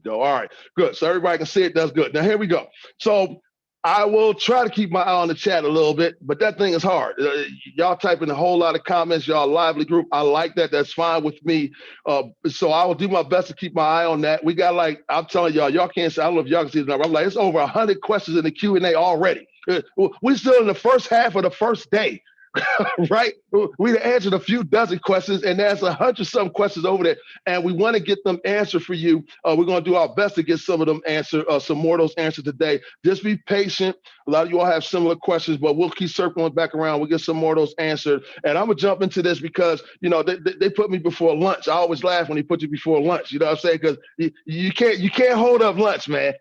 All right, good. So everybody can see it. That's good. Now here we go. So I will try to keep my eye on the chat a little bit, but that thing is hard. Y'all typing a whole lot of comments. Y'all lively group. I like that. That's fine with me. So I will do my best to keep my eye on that. We got like I'm telling y'all, y'all can't see. I don't know if y'all can see the number. I'm like it's over 100 questions in the Q&A already. We're still in the first half of the first day. Right? We answered a few dozen questions, and there's 100 some questions over there, and we want to get them answered for you. We're going to do our best to get some of them answered, some more of those answered today. Just be patient. A lot of you all have similar questions, but we'll keep circling back around. We'll get some more of those answered, and I'm gonna jump into this because they put me before lunch. I always laugh when they put you before lunch. You know what I'm saying? Because you can't hold up lunch, man.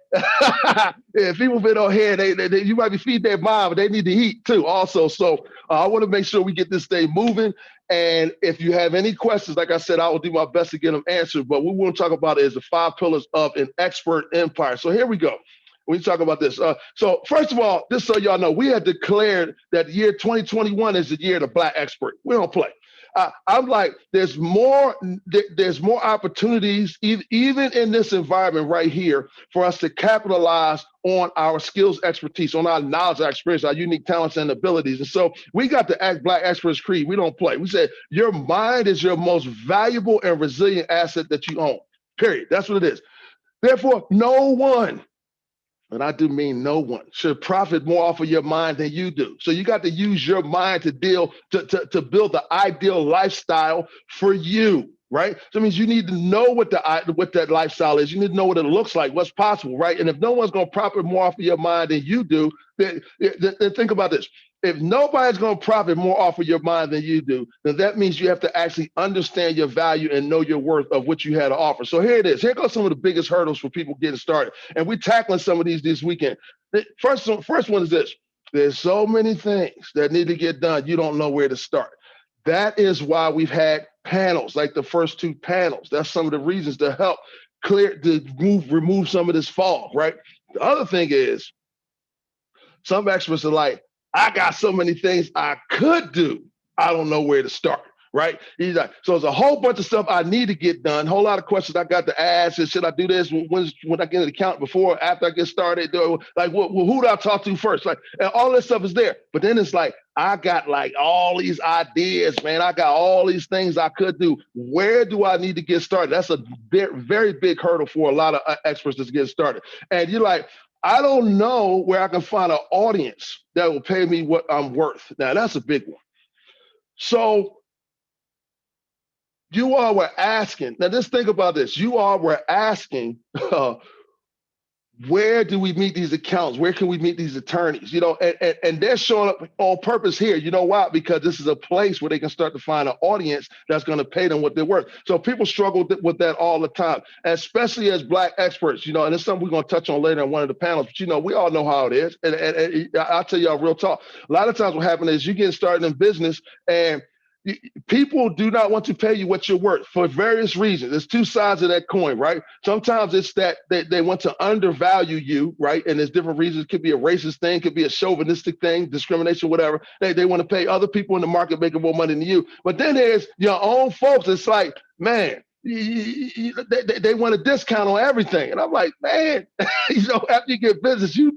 Yeah, people been on here, they you might be feeding their mind, but they need to eat too. Also, so I want to make sure we get this thing moving. And if you have any questions, like I said, I will do my best to get them answered. But what we want to talk about is the 5 pillars of an expert empire. So here we go. We talk about this. So first of all, just so y'all know, we had declared that the year 2021 is the year of the Black expert. We don't play. I'm like, there's more opportunities, even in this environment right here, for us to capitalize on our skills, expertise, on our knowledge, our experience, our unique talents and abilities. And so we got the Black Experts Creed. We don't play. We said your mind is your most valuable and resilient asset that you own. Period. That's what it is. Therefore, no one, and I do mean no one, should profit more off of your mind than you do. So you got to use your mind to build the ideal lifestyle for you, right? So it means you need to know what that lifestyle is. You need to know what it looks like, what's possible, right? And if no one's going to profit more off of your mind than you do, then think about this. If nobody's going to profit more off of your mind than you do, then that means you have to actually understand your value and know your worth of what you had to offer. So here it is. Here goes some of the biggest hurdles for people getting started. And we're tackling some of these this weekend. First one is this. There's so many things that need to get done. You don't know where to start. That is why we've had panels, like the first 2 panels. That's some of the reasons to help remove some of this fog, right? The other thing is some experts are like, I got so many things I could do. I don't know where to start, right? He's like, so there's a whole bunch of stuff I need to get done. A whole lot of questions I got to ask. Should I do this when I get an account before, after I get started? Like, who do I talk to first? Like, and all this stuff is there. But then it's like, I got like all these ideas, man. I got all these things I could do. Where do I need to get started? That's a very big hurdle for a lot of experts to get started. And you're like, I don't know where I can find an audience that will pay me what I'm worth. Now, that's a big one. So you all were asking, now just think about this. You all were asking, where do we meet these accounts? Where can we meet these attorneys? And they're showing up on purpose here. You know why? Because this is a place where they can start to find an audience that's going to pay them what they're worth. So people struggle with that all the time, especially as Black experts, and it's something we're going to touch on later in one of the panels, but we all know how it is. And I'll tell y'all real talk. A lot of times what happens is you get started in business and people do not want to pay you what you're worth for various reasons. There's 2 sides of that coin, right? Sometimes it's that they want to undervalue you, right? And there's different reasons. It could be a racist thing, could be a chauvinistic thing, discrimination, whatever. They want to pay other people in the market making more money than you. But then there's your own folks. It's like, man, they want a discount on everything. And I'm like, man, after you get business, you're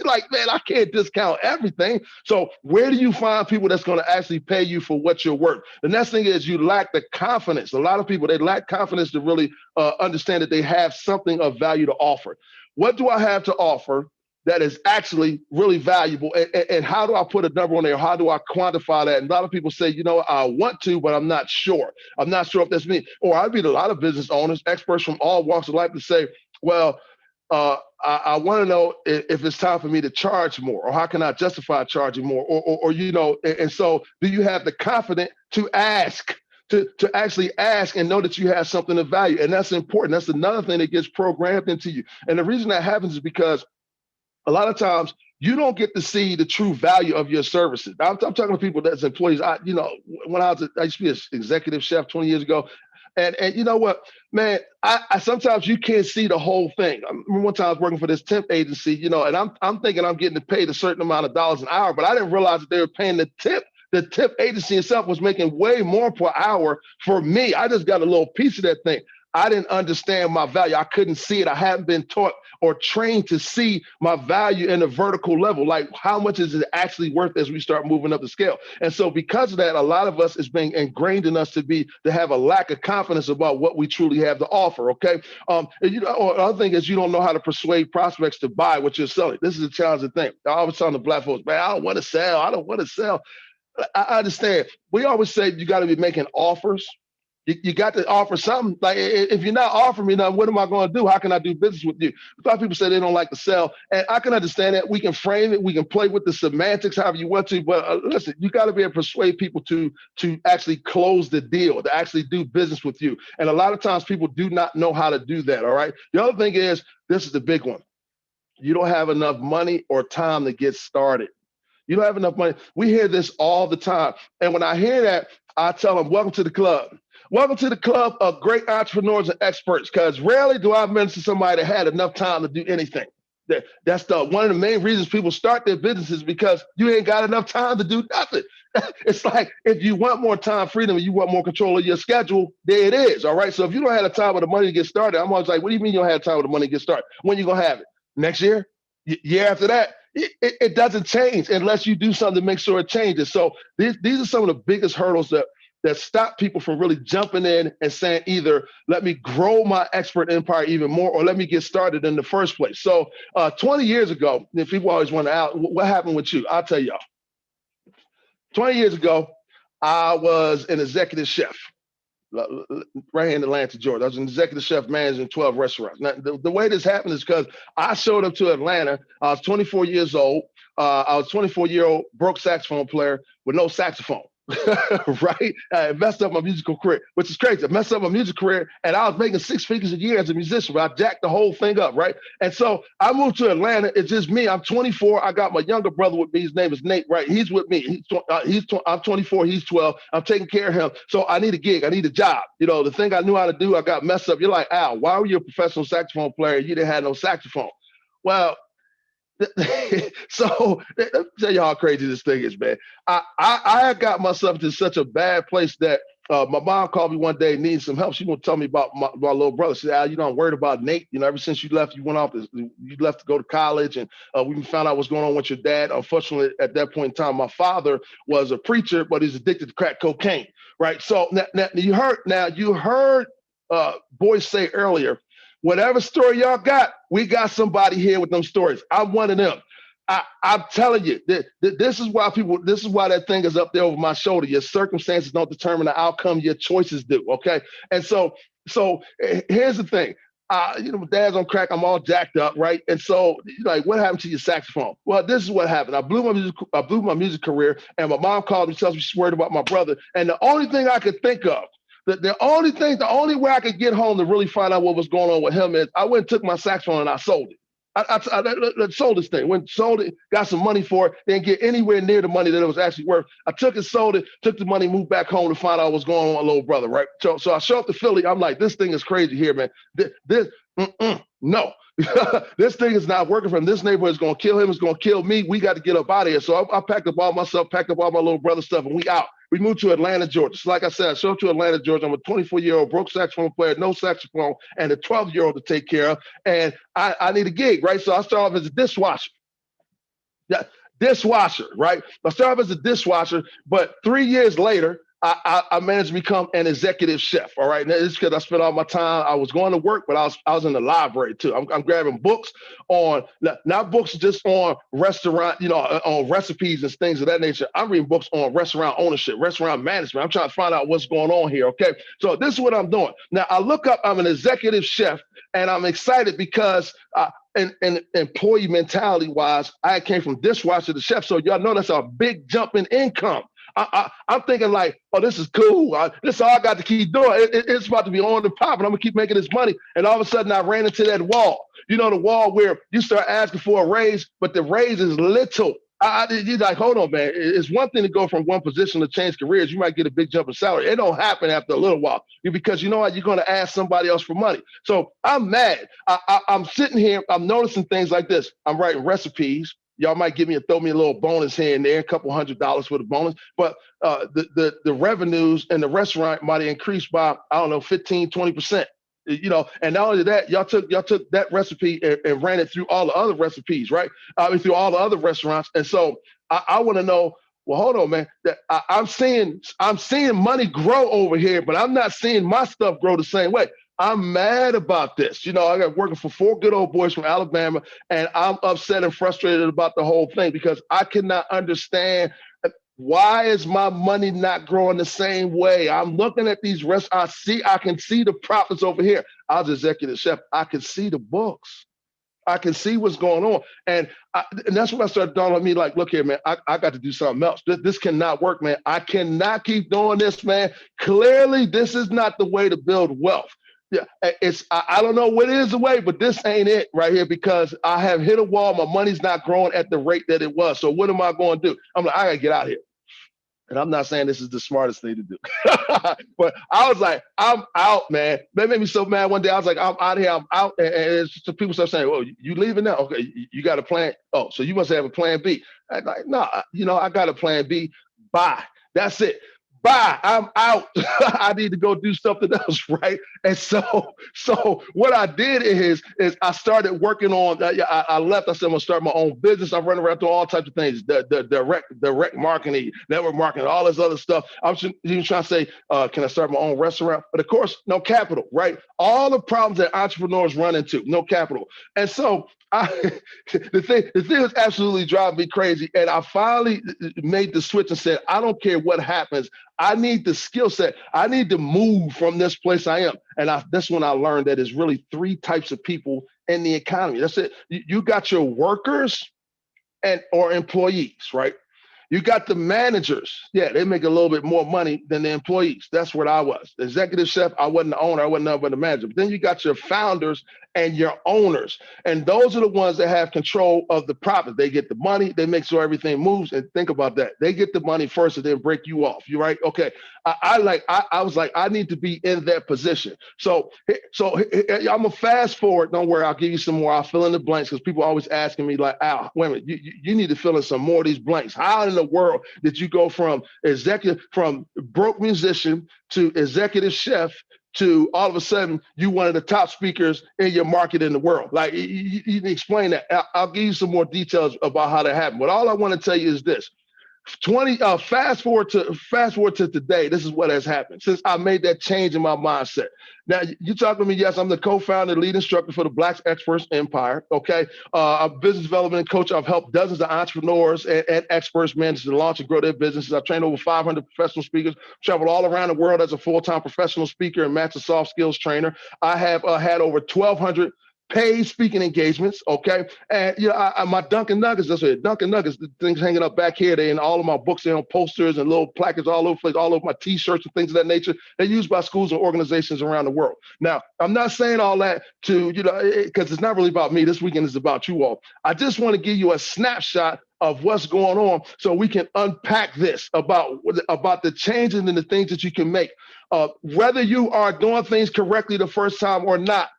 like, man, I can't discount everything. So where do you find people that's going to actually pay you for what you're worth? The next thing is you lack the confidence. A lot of people, they lack confidence to really understand that they have something of value to offer. What do I have to offer that is actually really valuable? And how do I put a number on there? How do I quantify that? And a lot of people say, I want to, but I'm not sure. I'm not sure if that's me. Or I meet a lot of business owners, experts from all walks of life to say, well, I want to know if it's time for me to charge more, or how can I justify charging more? Or and so do you have the confidence to ask? To actually ask and know that you have something of value. And that's important. That's another thing that gets programmed into you. And the reason that happens is because a lot of times you don't get to see the true value of your services. I'm talking to people that's employees. When I used to be an executive chef 20 years ago. And you know what, man, I sometimes you can't see the whole thing. I remember one time I was working for this temp agency, and I'm thinking I'm getting paid a certain amount of dollars an hour, but I didn't realize that they were paying the tip. The tip agency itself was making way more per hour for me. I just got a little piece of that thing. I didn't understand my value. I couldn't see it. I hadn't been taught or trained to see my value in a vertical level. Like, how much is it actually worth as we start moving up the scale? And so because of that, a lot of us is being ingrained in us to have a lack of confidence about what we truly have to offer. Okay. And other thing is, you don't know how to persuade prospects to buy what you're selling. This is a challenging thing. I always tell the black folks, man, I don't want to sell. I don't want to sell. I understand. We always say you got to be making offers. You got to offer something. Like, if you're not offering me nothing, what am I going to do? How can I do business with you? A lot of people say they don't like to sell, and I can understand that. We can frame it. We can play with the semantics however you want to. But listen, you got to be able to persuade people to actually close the deal, to actually do business with you. And a lot of times people do not know how to do that. All right. The other thing is, this is the big one. You don't have enough money or time to get started. You don't have enough money. We hear this all the time. And when I hear that, I tell them, welcome to the club. Welcome to the club of great entrepreneurs and experts, because rarely do I mention somebody that had enough time to do anything. That's one of the main reasons people start their businesses, because you ain't got enough time to do nothing. It's like, if you want more time freedom and you want more control of your schedule, there it is. All right. So if you don't have the time or the money to get started, I'm always like, what do you mean you don't have time or the money to get started? When you going to have it? Next year? Year after that? It doesn't change unless you do something to make sure it changes. So these are some of the biggest hurdles that stop people from really jumping in and saying, either let me grow my expert empire even more, or let me get started in the first place. So 20 years ago, if people always want to ask, what happened with you? I'll tell y'all. 20 years ago, I was an executive chef right here in Atlanta, Georgia. I was an executive chef managing 12 restaurants. Now, the way this happened is because I showed up to Atlanta. I was 24 years old. I was a 24-year-old broke saxophone player with no saxophone. Right? I messed up my musical career, which is crazy. I messed up my music career, and I was making 6 figures a year as a musician, but I jacked the whole thing up, right? And so I moved to Atlanta. It's just me. I'm 24. I got my younger brother with me. His name is Nate, right? He's with me. I'm 24. He's 12. I'm taking care of him. So I need a gig. I need a job. The thing I knew how to do, I got messed up. You're like, Al, why were you a professional saxophone player? You didn't have no saxophone. Well, so let me tell you how crazy this thing is, man. I got myself to such a bad place that my mom called me one day needing some help. She gonna tell me about my little brother. She said, Al, I'm worried about Nate. Ever since you left, you left to go to college, and we found out what's going on with your dad. Unfortunately, at that point in time, my father was a preacher, but he's addicted to crack cocaine, right? So now you heard boys say earlier, whatever story y'all got, we got somebody here with them stories. I'm one of them. I'm telling you, this is why that thing is up there over my shoulder. Your circumstances don't determine the outcome, your choices do, okay? And so here's the thing. My dad's on crack, I'm all jacked up, right? And so, like, what happened to your saxophone? Well, this is what happened. I blew my music career, and my mom called me, tells me she's worried about my brother. And the only thing I could think of, the only way I could get home to really find out what was going on with him is I went and took my saxophone and I sold it. I sold this thing. Went sold it, got some money for it, didn't get anywhere near the money that it was actually worth. I took it, sold it, took the money, moved back home to find out what's going on with my little brother, right? So I show up to Philly. I'm like, this thing is crazy here, man. No. This thing is not working for him. This neighborhood is going to kill him. It's going to kill me. We got to get up out of here. So I packed up all my stuff, packed up all my little brother stuff, and we out. We moved to Atlanta, Georgia. So like I said, I showed up to Atlanta, Georgia. I'm a 24-year-old broke saxophone player, no saxophone, and a 12-year-old to take care of. And I need a gig, right? So I started off as a dishwasher. Yeah, dishwasher, right? I started off as a dishwasher, but 3 years later, I managed to become an executive chef. All right. Now, it's because I spent all my time. I was going to work, but I was in the library too. I'm grabbing books on, not books just on restaurant, on recipes and things of that nature. I'm reading books on restaurant ownership, restaurant management. I'm trying to find out what's going on here. Okay. So this is what I'm doing. Now I look up, I'm an executive chef, and I'm excited because and employee mentality wise, I came from dishwasher to chef. So y'all know that's a big jump in income. I'm thinking like, oh, this is cool. This is all I got to keep doing. It's about to be on and popping. I'm going to keep making this money. And all of a sudden I ran into that wall. The wall where you start asking for a raise, but the raise is little. You're like, hold on, man. It's one thing to go from one position to change careers. You might get a big jump in salary. It don't happen after a little while because you know what? You're going to ask somebody else for money. So I'm mad. I'm sitting here. I'm noticing things like this. I'm writing recipes. Y'all might throw me a little bonus here and there, a couple $100 for the bonus. But the revenues in the restaurant might increase by, I don't know, 15, 20%. And not only that, y'all took that recipe and ran it through all the other recipes, right? Through all the other restaurants. And so I want to know, well, hold on, man. That I'm seeing money grow over here, but I'm not seeing my stuff grow the same way. I'm mad about this. I got working for 4 good old boys from Alabama, and I'm upset and frustrated about the whole thing because I cannot understand why is my money not growing the same way. I'm looking at these restaurants. I can see the profits over here. I was executive chef. I can see the books. I can see what's going on. And that's when I started dawning on me, like, look here, man, I got to do something else. This cannot work, man. I cannot keep doing this, man. Clearly, this is not the way to build wealth. Yeah, I don't know what is the way, but this ain't it right here because I have hit a wall. My money's not growing at the rate that it was. So what am I going to do? I'm like, I got to get out of here. And I'm not saying this is the smartest thing to do, but I was like, I'm out, man. That made me so mad one day. I was like, I'm out of here. I'm out. And it's just, people start saying, well, you leaving now? Okay, you got a plan. Oh, so you must have a plan B. I'm like, no, I got a plan B. Bye. That's it. Bye. I'm out. I need to go do something else, right? And so what I did is I started working on. I left. I said I'm gonna start my own business. I'm running around doing all types of things, the direct marketing, network marketing, all this other stuff. I was even trying to say, can I start my own restaurant? But of course, no capital, right? All the problems that entrepreneurs run into, no capital. And so the thing was absolutely driving me crazy. And I finally made the switch and said, I don't care what happens. I need the skill set. I need to move from this place I am. And that's when I learned that there's really 3 types of people in the economy. That's it. You got your workers or employees, right? You got the managers. Yeah, they make a little bit more money than the employees. That's what I was. The executive chef, I wasn't the owner. I wasn't nothing but the manager. But then you got your founders and your owners. And those are the ones that have control of the profit. They get the money. They make sure everything moves. And think about that. They get the money first and then break you off. You right? Okay. I was like, I need to be in that position. So I'm gonna fast forward. Don't worry, I'll give you some more. I'll fill in the blanks because people are always asking me like, Al, wait a minute, you need to fill in some more of these blanks. How in the world did you go from broke musician to executive chef to all of a sudden you one of the top speakers in your market in the world? Like you can explain that. I'll give you some more details about how that happened. But all I want to tell you is this. Fast forward to today. This is what has happened since I made that change in my mindset. Now you talking to me? Yes, I'm the co-founder, lead instructor for the Black Experts Empire. Okay, I'm a business development coach. I've helped dozens of entrepreneurs and experts manage to launch and grow their businesses. I've trained over 500 professional speakers. Traveled all around the world as a full-time professional speaker and master soft skills trainer. I have had over 1,200 paid speaking engagements, okay? And my Dunkin' Nuggets, that's it. Dunkin' Nuggets, the things hanging up back here, they in all of my books, they're on posters and little placards all over the place, all over my t-shirts and things of that nature. They're used by schools and organizations around the world. Now, I'm not saying all that to, because it's not really about me. This weekend is about you all. I just want to give you a snapshot of what's going on so we can unpack this about the changes and the things that you can make. Whether you are doing things correctly the first time or not,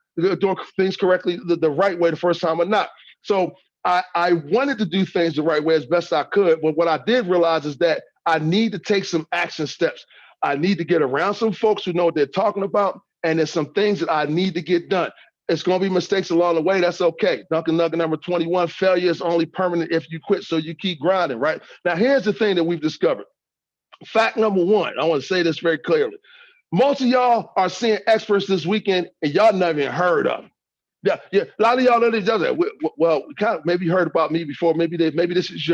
doing things correctly the right way the first time or not. So I wanted to do things the right way as best I could, but what I did realize is that I need to take some action steps. I need to get around some folks who know what they're talking about, and there's some things that I need to get done. It's going to be mistakes along the way. That's okay. Dunkin' Nugget number 21, failure is only permanent if you quit, so you keep grinding, right? Now, here's the thing that we've discovered. Fact number 1, I want to say this very clearly. Most of y'all are seeing experts this weekend, and y'all never even heard of them. Yeah. A lot of y'all know these other. Well, kind of maybe heard about me before. Maybe this is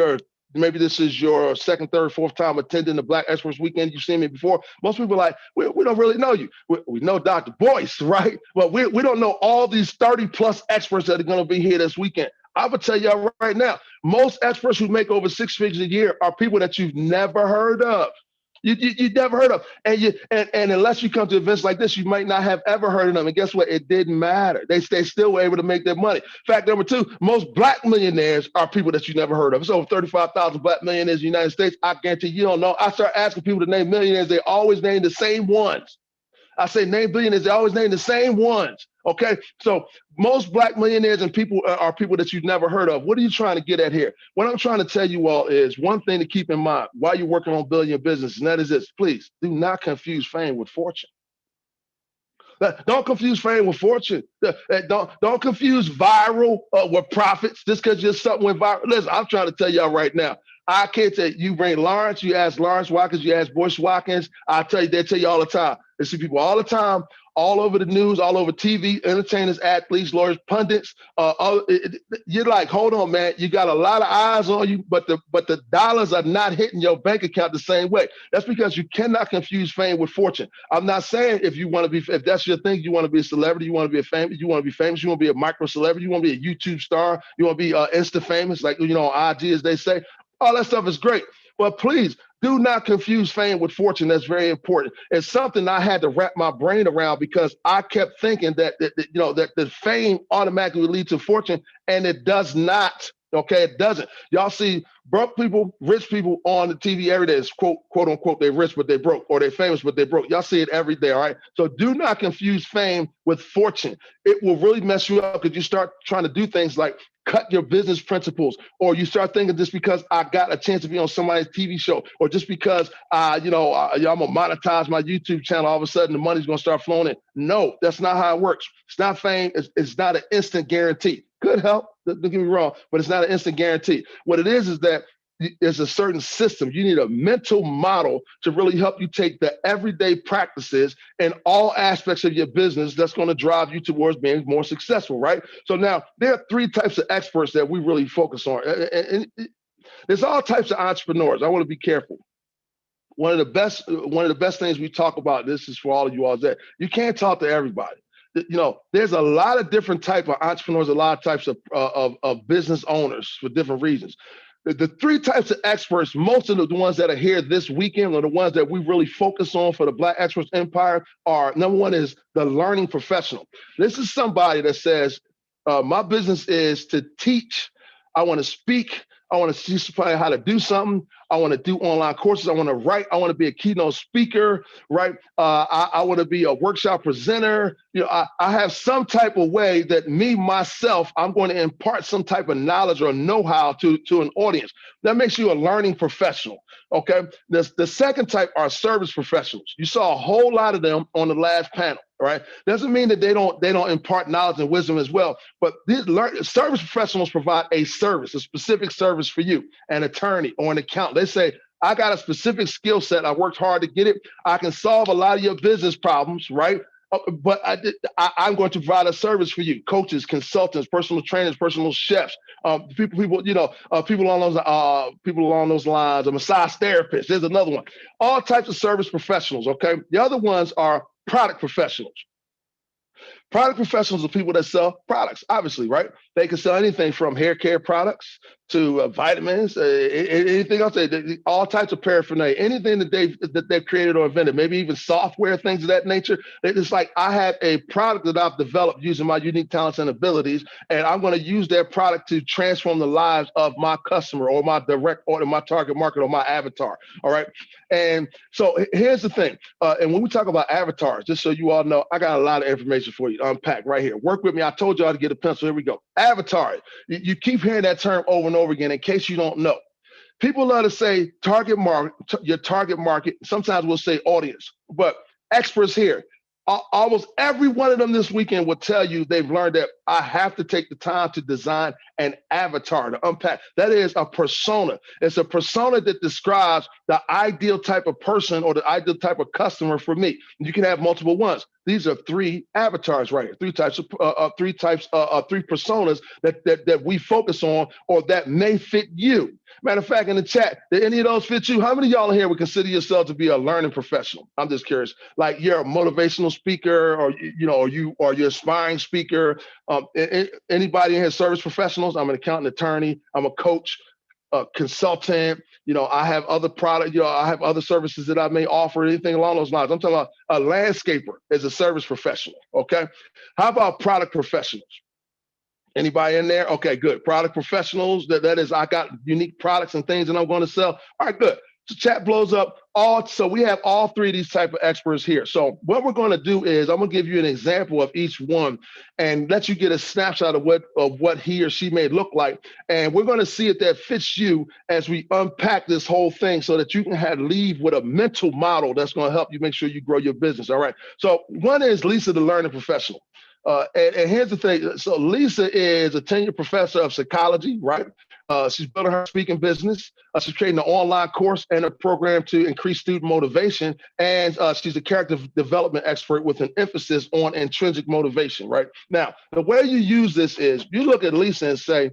your second, third, fourth time attending the Black Experts Weekend. You've seen me before. Most people are like, we don't really know you. We know Dr. Boyce, right? But we don't know all these 30 plus experts that are going to be here this weekend. I would tell y'all right now, most experts who make over 6 figures a year are people that you've never heard of. You never heard of, and unless you come to events like this, you might not have ever heard of them. And guess what? It didn't matter. They still were able to make their money. Fact number 2: most Black millionaires are people that you never heard of. It's over 35,000 Black millionaires in the United States. I guarantee you don't know. I start asking people to name millionaires. They always name the same ones. I say name billionaires. They always name the same ones. Okay, so most Black millionaires and people are people that you've never heard of. What are you trying to get at here? What I'm trying to tell you all is one thing to keep in mind while you're working on building your business, and that is this: please do not confuse fame with fortune. Don't confuse fame with fortune. Don't confuse viral with profits. Just because you're something went viral. Listen, I'm trying to tell y'all right now. I can't tell you bring Lawrence, you ask Lawrence Watkins, you ask Bush Watkins. I tell you, they tell you all the time. They see people all the time, all over the news, all over TV, entertainers, athletes, lawyers, pundits. You're like, hold on, man. You got a lot of eyes on you, but the dollars are not hitting your bank account the same way. That's because you cannot confuse fame with fortune. I'm not saying if that's your thing, you want to be a celebrity, you want to be famous, you want to be a micro celebrity, you want to be a YouTube star, you want to be Insta famous, like on IG as they say. All that stuff is great, but please do not confuse fame with fortune. That's very important. It's something I had to wrap my brain around because I kept thinking that the fame automatically leads to fortune, and it does not. Okay, it doesn't. Y'all see broke people, rich people on the TV every day. It's quote unquote, they're rich but they broke, or they're famous but they broke. Y'all see it every day, all right? So do not confuse fame with fortune. It will really mess you up because you start trying to do things like cut your business principles, or you start thinking just because I got a chance to be on somebody's TV show, or just because I'm gonna monetize my YouTube channel, all of a sudden the money's gonna start flowing in. No, that's not how it works. It's not fame. It's not an instant guarantee. Could help, don't get me wrong, but it's not an instant guarantee. What it is that there's a certain system. You need a mental model to really help you take the everyday practices in all aspects of your business that's going to drive you towards being more successful, right? So now there are 3 types of experts that we really focus on. And there's all types of entrepreneurs. I want to be careful. One of the best things we talk about, this is for all of you all, is that you can't talk to everybody. There's a lot of different type of entrepreneurs, a lot of types of business owners for different reasons. The 3 types of experts, most of the ones that are here this weekend, or the ones that we really focus on for the Black Experts Empire, are number 1 is the learning professional. This is somebody that says, my business is to teach. I want to speak. I want to teach somebody how to do something. I want to do online courses. I want to write. I want to be a keynote speaker, right? I want to be a workshop presenter. I have some type of way that myself, I'm going to impart some type of knowledge or know-how to an audience. That makes you a learning professional, okay? The second type are service professionals. You saw a whole lot of them on the last panel, right? Doesn't mean that they don't impart knowledge and wisdom as well, but these service professionals provide a service, a specific service for you, an attorney or an accountant. They say, I got a specific skill set. I worked hard to get it. I can solve a lot of your business problems, right? But I'm going to provide a service for you. Coaches, consultants, personal trainers, personal chefs, people along those lines. A massage therapist. There's another one. All types of service professionals. Okay. The other ones are product professionals. Product professionals are people that sell products, obviously, right? They can sell anything from hair care products to vitamins, anything else, all types of paraphernalia, anything that they've created or invented, maybe even software, things of that nature. It's like, I have a product that I've developed using my unique talents and abilities, and I'm going to use their product to transform the lives of my customer or my direct order, my target market, or my avatar. All right. And so here's the thing. And when we talk about avatars, just so you all know, I got a lot of information for you to unpack right here. Work with me. I told y'all to get a pencil. Here we go. Avatar. You keep hearing that term over and over again in case you don't know. People love to say target market, your target market. Sometimes we'll say audience, but experts here, almost every one of them this weekend will tell you they've learned that I have to take the time to design an avatar, to unpack. That is a persona. It's a persona that describes the ideal type of person or the ideal type of customer for me. You can have multiple ones. These are 3 avatars right here, 3 personas that we focus on, or that may fit you. Matter of fact, in the chat, did any of those fit you? How many of y'all in here would consider yourself to be a learning professional? I'm just curious. Like, you're a motivational speaker, or you're aspiring speaker. Anybody in here service professionals? I'm an accountant, attorney. I'm a coach, a consultant. I have other products. I have other services that I may offer. Anything along those lines. I'm talking about a landscaper is a service professional. Okay. How about product professionals? Anybody in there? Okay, good. Product professionals. That is, I got unique products and things that I'm going to sell. All right, good. So chat blows up. So we have all three of these type of experts here. So what we're going to do is I'm going to give you an example of each one and let you get a snapshot of what he or she may look like. And we're going to see if that fits you as we unpack this whole thing so that you can leave with a mental model that's going to help you make sure you grow your business. All right. So one is Lisa, the learning professional. And here's the thing. So Lisa is a tenured professor of psychology, right? She's building her speaking business. She's creating an online course and a program to increase student motivation. And she's a character development expert with an emphasis on intrinsic motivation, right? Now, the way you use this is you look at Lisa and say,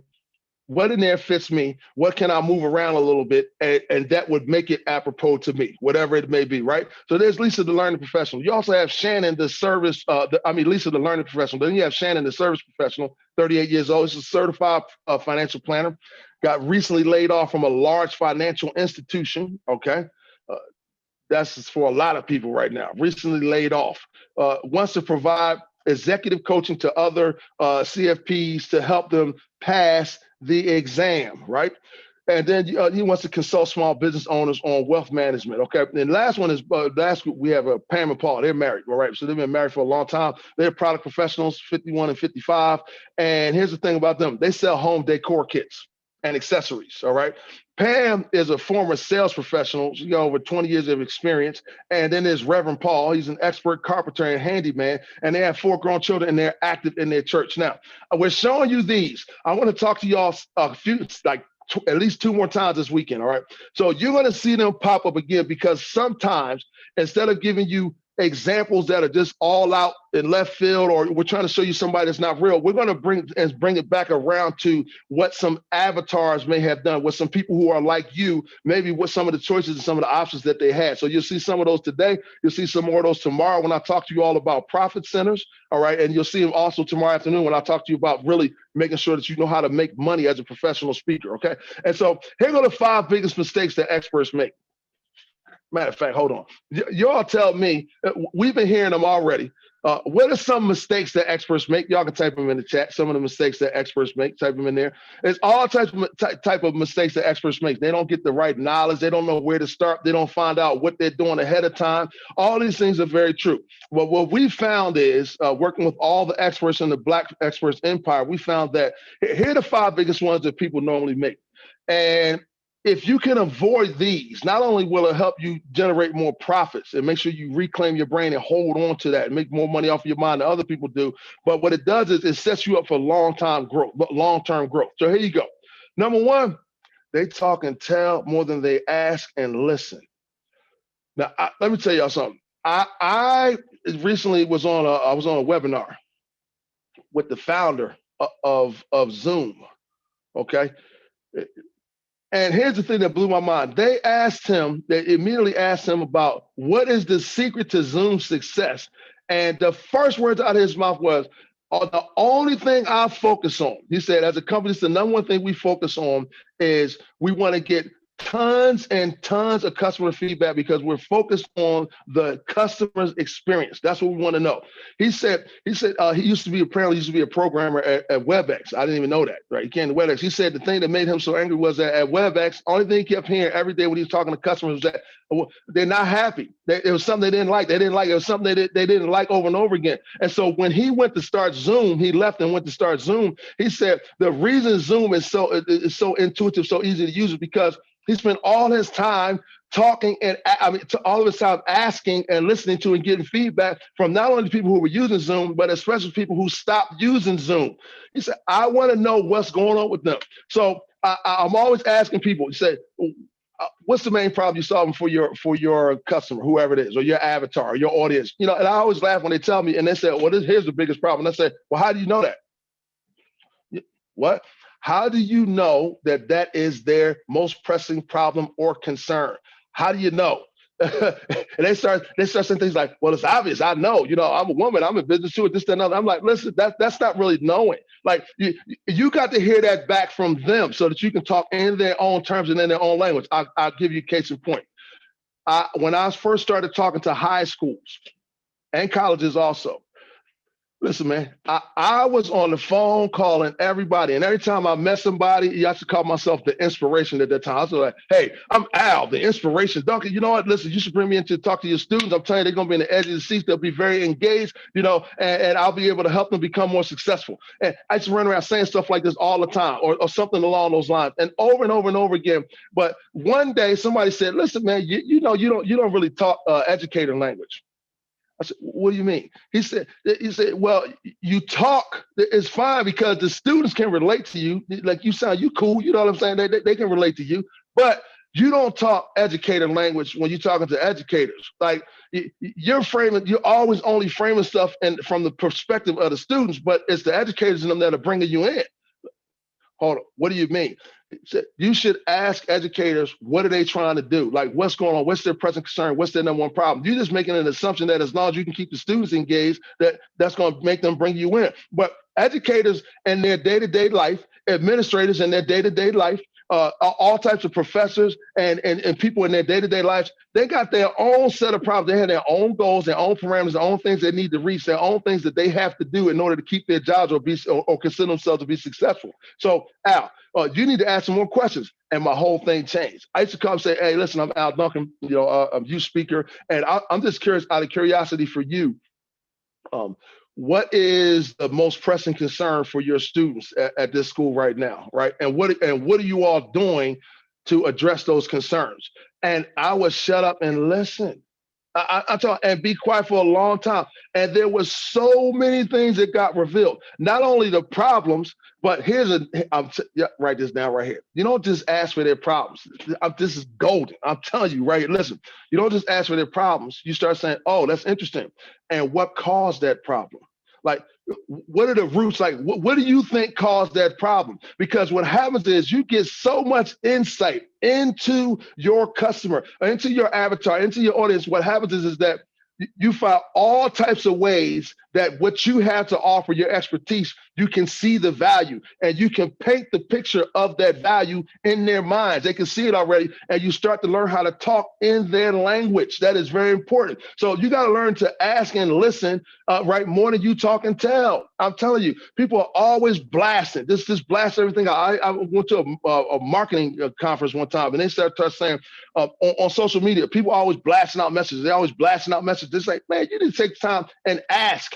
what in there fits me? What can I move around a little bit? And that would make it apropos to me, whatever it may be, right? So there's Lisa, the learning professional. You also have Shannon, the service, Lisa, the learning professional. Then you have Shannon, the service professional, 38 years old. She's a certified financial planner, got recently laid off from a large financial institution, okay? That's for a lot of people right now, recently laid off. Wants to provide executive coaching to other CFPs to help them pass the exam, right? And then he wants to consult small business owners on wealth management, okay? And last one is, we have Pam and Paul. They're married, all right? So they've been married for a long time. They're product professionals, 51 and 55. And here's the thing about them. They sell home decor kits and accessories, all right? Pam is a former sales professional. She's got over 20 years of experience. And then there's Reverend Paul. He's an expert carpenter and handyman. And they have 4 grown children and they're active in their church. Now, we're showing you these. I want to talk to y'all at least 2 more times this weekend, all right? So you're going to see them pop up again because sometimes instead of giving you examples that are just all out in left field, or we're trying to show you somebody that's not real, we're going to bring it back around to what some avatars may have done, with some people who are like you, maybe what some of the choices and some of the options that they had. So you'll see some of those today. You'll see some more of those tomorrow when I talk to you all about profit centers, all right? And you'll see them also tomorrow afternoon when I talk to you about really making sure that you know how to make money as a professional speaker, okay? And so here are the 5 biggest mistakes that experts make. Matter of fact, hold on. Y'all tell me, we've been hearing them already. What are some mistakes that experts make? Y'all can type them in the chat. Some of the mistakes that experts make, type them in there. There's all types of type of mistakes that experts make. They don't get the right knowledge. They don't know where to start. They don't find out what they're doing ahead of time. All these things are very true. Well, what we found is, working with all the experts in the Black Experts Empire, we found that here are the 5 biggest ones that people normally make. And if you can avoid these, not only will it help you generate more profits and make sure you reclaim your brain and hold on to that and make more money off of your mind than other people do, but what it does is it sets you up for long-term growth. So here you go. Number 1, they talk and tell more than they ask and listen. Now, let me tell y'all something. I recently was on a webinar with the founder of Zoom, okay? And here's the thing that blew my mind. They immediately asked him about what is the secret to Zoom's success. And the first words out of his mouth was, the only thing I focus on, he said, as a company, the number one thing we focus on is we want to get tons and tons of customer feedback because we're focused on the customer's experience. That's what we want to know. He said he used to be a programmer at WebEx. I didn't even know that, right? He came to WebEx. He said the thing that made him so angry was that at WebEx, only thing he kept hearing every day when he was talking to customers was that they're not happy. It was something they didn't like. It was something they didn't like over and over again. And so when he went to start Zoom, he left and went to start Zoom. He said the reason Zoom is so intuitive, so easy to use is because he spent all his time talking all of his time asking and listening to and getting feedback from not only people who were using Zoom, but especially people who stopped using Zoom. He said, I want to know what's going on with them. So I'm always asking people, he said, what's the main problem you're solving for your customer, whoever it is, or your avatar, or your audience? And I always laugh when they tell me, and they say, well, here's the biggest problem. And I say, well, how do you know that? What? How do you know that is their most pressing problem or concern? How do you know? And they start saying things like, well, it's obvious. I know, I'm a woman. I'm in business too, this, that, and other. I'm like, listen, that's not really knowing. Like you got to hear that back from them so that you can talk in their own terms and in their own language. I'll give you a case in point. When I first started talking to high schools and colleges also, Listen, man, I was on the phone calling everybody, and every time I met somebody, I should call myself the inspiration at that time. I was like, hey, I'm Al, the inspiration. Duncan, you know what? Listen, you should bring me in to talk to your students. I'm telling you, they're going to be in the edge of the seats. They'll be very engaged, and I'll be able to help them become more successful. And I just run around saying stuff like this all the time or something along those lines and over and over again. But one day somebody said, listen, man, you don't really talk educator language. I said, what do you mean? He said, well, you talk, it's fine because the students can relate to you. Like you cool, you know what I'm saying? They can relate to you, but you don't talk educator language when you're talking to educators. Like you're always only framing stuff from the perspective of the students, but it's the educators in them that are bringing you in. Hold on, what do you mean? You should ask educators, what are they trying to do? Like, what's going on? What's their present concern? What's their number one problem? You're just making an assumption that as long as you can keep the students engaged, that's going to make them bring you in. But educators in their day-to-day life, administrators in their day-to-day life, all types of professors and people in their day-to-day lives, they got their own set of problems. They have their own goals, their own parameters, their own things they need to reach, their own things that they have to do in order to keep their jobs or consider themselves to be successful. So, Al, you need to ask some more questions. And my whole thing changed. I used to come and say, hey, listen, I'm Al Duncan, I'm youth speaker. And I'm just curious, out of curiosity for you, what is the most pressing concern for your students at this school right now, right? And what are you all doing to address those concerns? And I would shut up and listen. I talk and be quiet for a long time. And there was so many things that got revealed. Not only the problems, but write this down right here. You don't just ask for their problems. This is golden. I'm telling you, right here. Listen, you don't just ask for their problems. You start saying, oh, that's interesting. And what caused that problem? Like, what are the roots? Like, what do you think caused that problem? Because what happens is you get so much insight into your customer, into your avatar, into your audience. What happens is that you find all types of ways that what you have to offer, your expertise, you can see the value and you can paint the picture of that value in their minds. They can see it already, and you start to learn how to talk in their language. That is very important. So you got to learn to ask and listen, right? More than you talk and tell. I'm telling you, people are always blasting. Just blast everything. I went to a marketing conference one time, and they started saying on social media, people are always blasting out messages. They're always blasting out messages. It's like, man, you didn't take time and ask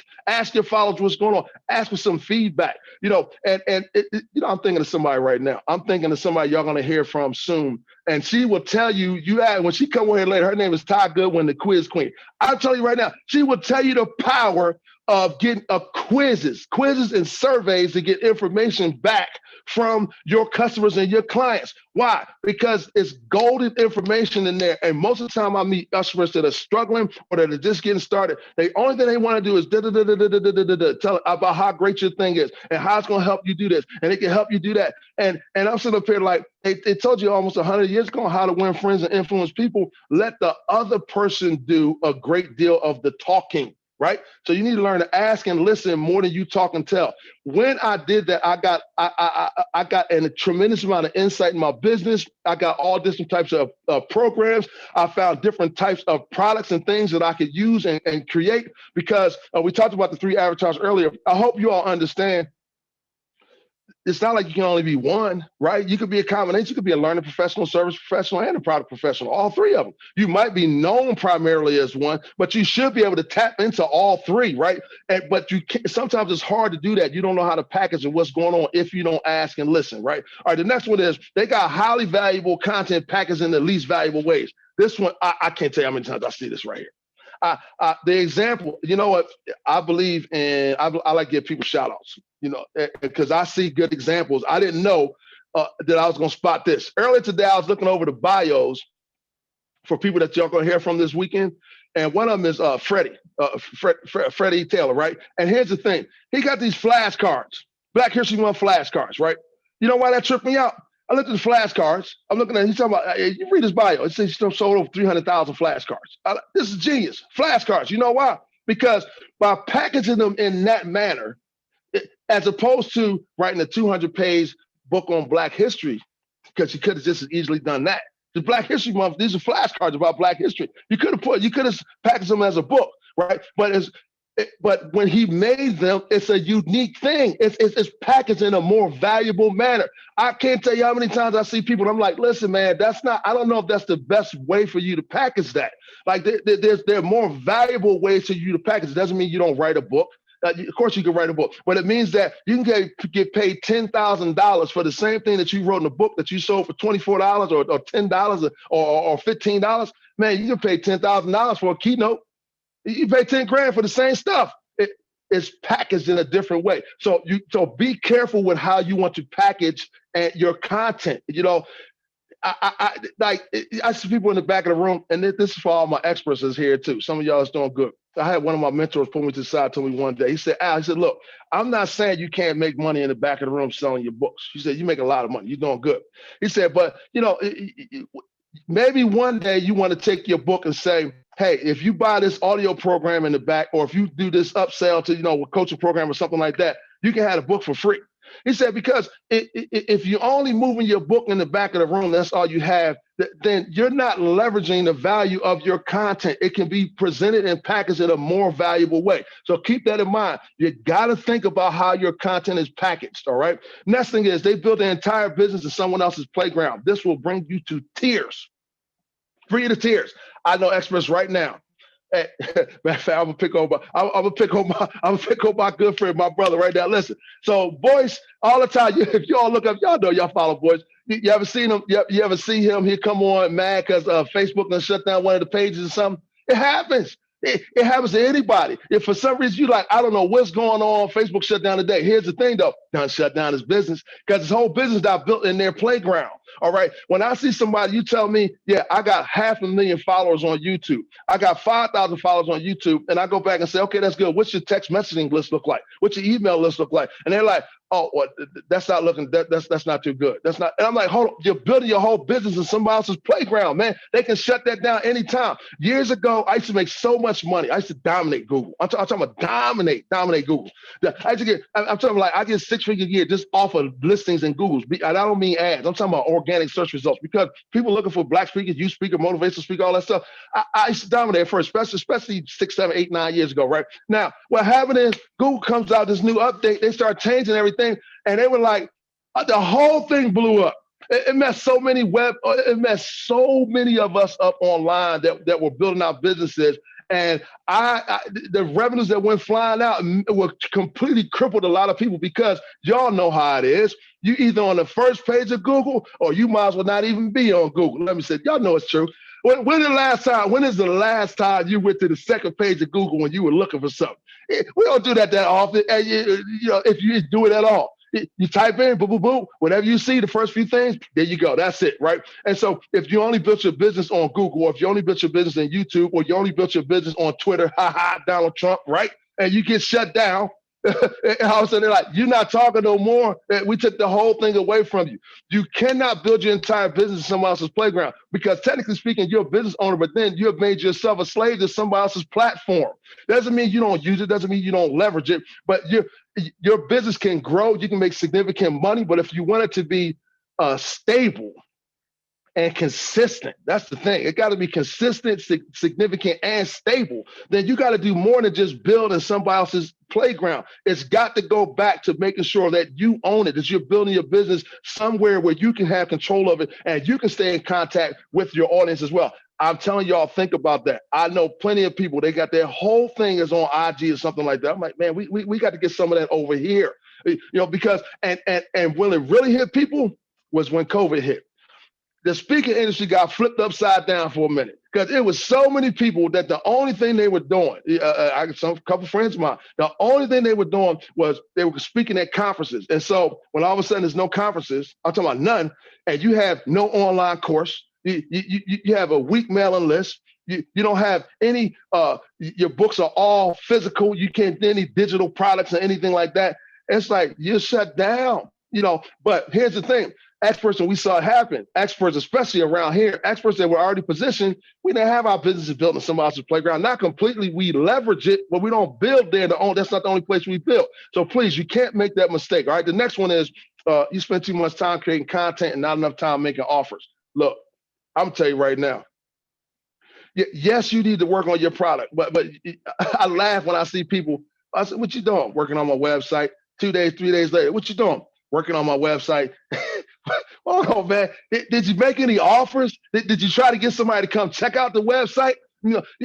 your followers what's going on. Ask for some feedback. I'm thinking of somebody right now. I'm thinking of somebody y'all gonna hear from soon, and she will tell you. When she come over here later, her name is Ty Goodwin, the quiz queen. I'll tell you right now, she will tell you the power of getting quizzes and surveys to get information back from your customers and your clients. Why? Because it's golden information in there. And most of the time I meet customers that are struggling or that are just getting started. The only thing they want to do is tell about how great your thing is and how it's going to help you do this. And it can help you do that. And I'm sitting up here like, they told you almost 100 years ago how to win friends and influence people. Let the other person do a great deal of the talking. Right? So you need to learn to ask and listen more than you talk and tell. When I did that, I got a tremendous amount of insight in my business. I got all different types of programs. I found different types of products and things that I could use and create because we talked about the 3 avatars earlier. I hope you all understand. It's not like you can only be one, right? You could be a combination. You could be a learning professional, service professional, and a product professional, all 3 of them. You might be known primarily as one, but you should be able to tap into all 3, right? But you can't, sometimes it's hard to do that. You don't know how to package and what's going on if you don't ask and listen, right? All right, the next one is they got highly valuable content packaged in the least valuable ways. This one, I can't tell you how many times I see this right here. The example, you know what, I believe in, I like to give people shout outs, because I see good examples. I didn't know that I was going to spot this. Earlier today, I was looking over the bios for people that y'all going to hear from this weekend. And one of them is Freddie Taylor, right? And here's the thing. He got these flashcards, Black History Month flashcards, right? You know why that tripped me out? I looked at the flashcards. I'm looking at, he's talking about, you read his bio. It says he's sold over 300,000 flashcards. This is genius. Flashcards. You know why? Because by packaging them in that manner, as opposed to writing a 200-page book on Black history, because you could have just as easily done that. The Black History Month, these are flashcards about Black history. You could have packaged them as a book, right? But But when he made them, it's a unique thing. It's packaged in a more valuable manner. I can't tell you how many times I see people and I'm like, listen, man, that's not, I don't know if that's the best way for you to package that. Like there are more valuable ways for you to package. It doesn't mean you don't write a book. Of course you can write a book, but it means that you can get paid $10,000 for the same thing that you wrote in a book that you sold for $24 or $10 or $15. Man, you can pay $10,000 for a keynote. You pay 10 grand for the same stuff. It's packaged in a different way. So be careful with how you want to package your content. I see people in the back of the room, and this is for all my experts is here too. Some of y'all is doing good. I had one of my mentors pull me to the side, told me one day, he said, Al, look, I'm not saying you can't make money in the back of the room selling your books. He said, you make a lot of money. You're doing good. He said, but maybe one day you want to take your book and say, hey, if you buy this audio program in the back, or if you do this upsell to, a coaching program or something like that, you can have a book for free. He said, because if you're only moving your book in the back of the room, that's all you have, then you're not leveraging the value of your content. It can be presented and packaged in a more valuable way. So keep that in mind. You got to think about how your content is packaged, all right? Next thing is they built their entire business in someone else's playground. This will bring you to tears. Bring you to tears. I know experts right now. Hey, matter of fact, I'm gonna pick on my good friend, my brother right now. Listen, so Boyce, all the time, if y'all look up, y'all know y'all follow Boyce. You ever seen him? You ever see him? He come on mad because Facebook done shut down one of the pages or something. It happens. It happens to anybody. If for some reason you like, I don't know what's going on, Facebook shut down today. Here's the thing though, done shut down his business because his whole business got built in their playground. All right. When I see somebody, you tell me, yeah, I got 500,000 followers on YouTube. I got 5,000 followers on YouTube. And I go back and say, okay, that's good. What's your text messaging list look like? What's your email list look like? And they're like, oh, well, that's not looking, that's not too good. That's not, and I'm like, hold on, you're building your whole business in somebody else's playground, man. They can shut that down anytime. Years ago, I used to make so much money. I used to dominate Google. I'm talking about dominate Google. I'm talking like I get 6 figures a year just off of listings in Google. I don't mean ads. I'm talking about organic search results because people looking for black speakers, youth speaker, motivational speaker, all that stuff. I used to dominate first, especially 6, 7, 8, 9 years ago, right? Now, what happened is Google comes out this new update. They start changing everything. And they were like, the whole thing blew up. It messed so many of us up online that were building our businesses. And the revenues that went flying out were completely crippled a lot of people because y'all know how it is. You either on the first page of Google or you might as well not even be on Google. Let me say, y'all know it's true. When is the last time you went to the second page of Google when you were looking for something? We don't do that often. And if you do it at all, you type in, boom, boom, boom, whatever you see, the first few things, there you go. That's it, right? And so if you only built your business on Google, or if you only built your business on YouTube, or you only built your business on Twitter, Donald Trump, right? And you get shut down, and all of a sudden they're like, you're not talking no more. We took the whole thing away from you. You cannot build your entire business in someone else's playground because technically speaking, you're a business owner, but then you have made yourself a slave to somebody else's platform. Doesn't mean you don't use it, doesn't mean you don't leverage it, but your business can grow, you can make significant money, but if you want it to be stable and consistent, that's the thing. It got to be consistent, significant, and stable. Then you got to do more than just build in somebody else's playground. It's got to go back to making sure that you own it, that you're building your business somewhere where you can have control of it and you can stay in contact with your audience as well. I'm telling y'all, think about that. I know plenty of people, they got their whole thing is on IG or something like that. I'm like, man, we got to get some of that over here. Because and when it really hit people was when COVID hit. The speaking industry got flipped upside down for a minute because it was so many people that the only thing they were doing, I got a couple friends of mine, the only thing they were doing was they were speaking at conferences. And so when all of a sudden there's no conferences, I'm talking about none, and you have no online course, you have a weak mailing list, you don't have any, your books are all physical, you can't do any digital products or anything like that. It's like you're shut down, but here's the thing. Experts, and we saw it happen, experts, especially around here, experts that were already positioned, we didn't have our businesses built in somebody else's playground. Not completely, we leverage it, but we don't build there. That's not the only place we build. So please, you can't make that mistake, all right? The next one is you spend too much time creating content and not enough time making offers. Look, I'm gonna tell you right now, Yes, you need to work on your product, but I laugh when I see people. I said, "What you doing? Working on my website." 2 days, 3 days later, what you doing? Working on my website. Hold on, man. Did you make any offers? Did you try to get somebody to come check out the website?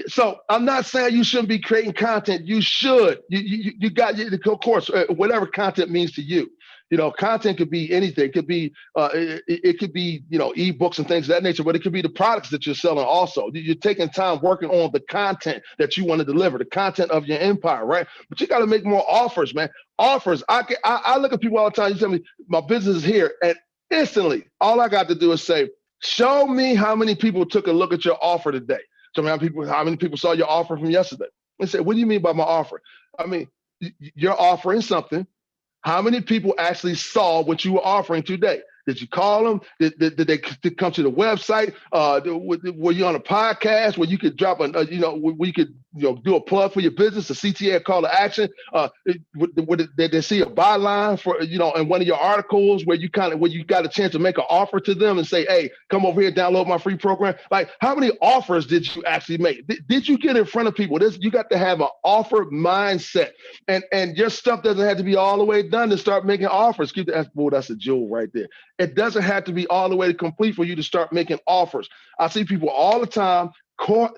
So I'm not saying you shouldn't be creating content. You should. You got, of course, whatever content means to you. Content could be anything. It could be it could be ebooks and things of that nature, but it could be the products that you're selling also. You're taking time working on the content that you want to deliver, the content of your empire, right? But you got to make more offers, man. Offers. I look at people all the time. You tell me my business is here, and instantly, all I got to do is say, show me how many people took a look at your offer today. Show me how many people saw your offer from yesterday. And say, what do you mean by my offer? I mean, you're offering something. How many people actually saw what you were offering today? Did you call them? Did they come to the website? Were you on a podcast where you could drop where you could do a plug for your business, a CTA, call to action? Did they see a byline for in one of your articles where you got a chance to make an offer to them and say, hey, come over here, download my free program? Like, how many offers did you actually make? Did you get in front of people? You got to have an offer mindset, and your stuff doesn't have to be all the way done to start making offers. That's a jewel right there. It doesn't have to be all the way to complete for you to start making offers. I see people all the time caught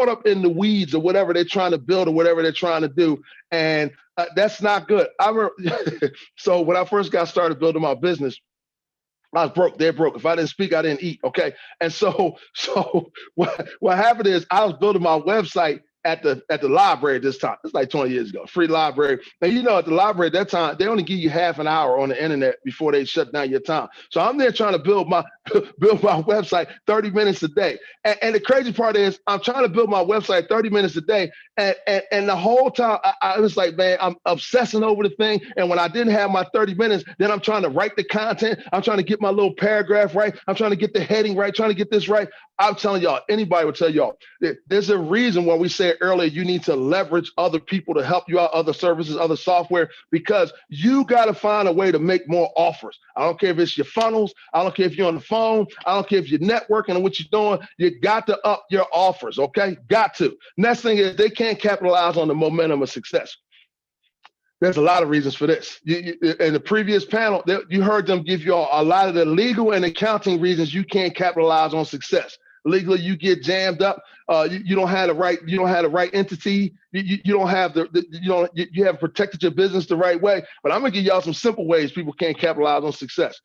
up in the weeds or whatever they're trying to build or whatever they're trying to do. And that's not good. I remember, so when I first got started building my business, I was broke. They're broke. If I didn't speak, I didn't eat. Okay. And so what happened is I was building my website at the library this time. It's like 20 years ago, free library. And at the library at that time, they only give you half an hour on the internet before they shut down your time. So I'm there trying to build my website 30 minutes a day. And the crazy part is I'm trying to build my website 30 minutes a day. And the whole time I was like, man, I'm obsessing over the thing. And when I didn't have my 30 minutes, then I'm trying to write the content. I'm trying to get my little paragraph right. I'm trying to get the heading right, trying to get this right. I'm telling y'all, anybody would tell y'all, there's a reason why we said earlier, you need to leverage other people to help you out, other services, other software, because you got to find a way to make more offers. I don't care if it's your funnels. I don't care if you're on the phone. I don't care if you're networking and what you're doing. You got to up your offers, okay? Got to. Next thing is they can't capitalize on the momentum of success. There's a lot of reasons for this. In the previous panel, you heard them give you a lot of the legal and accounting reasons you can't capitalize on success. Legally, you get jammed up. You don't have the right. You don't have the right entity. You don't have you haven't protected your business the right way. But I'm gonna give y'all some simple ways people can't capitalize on success.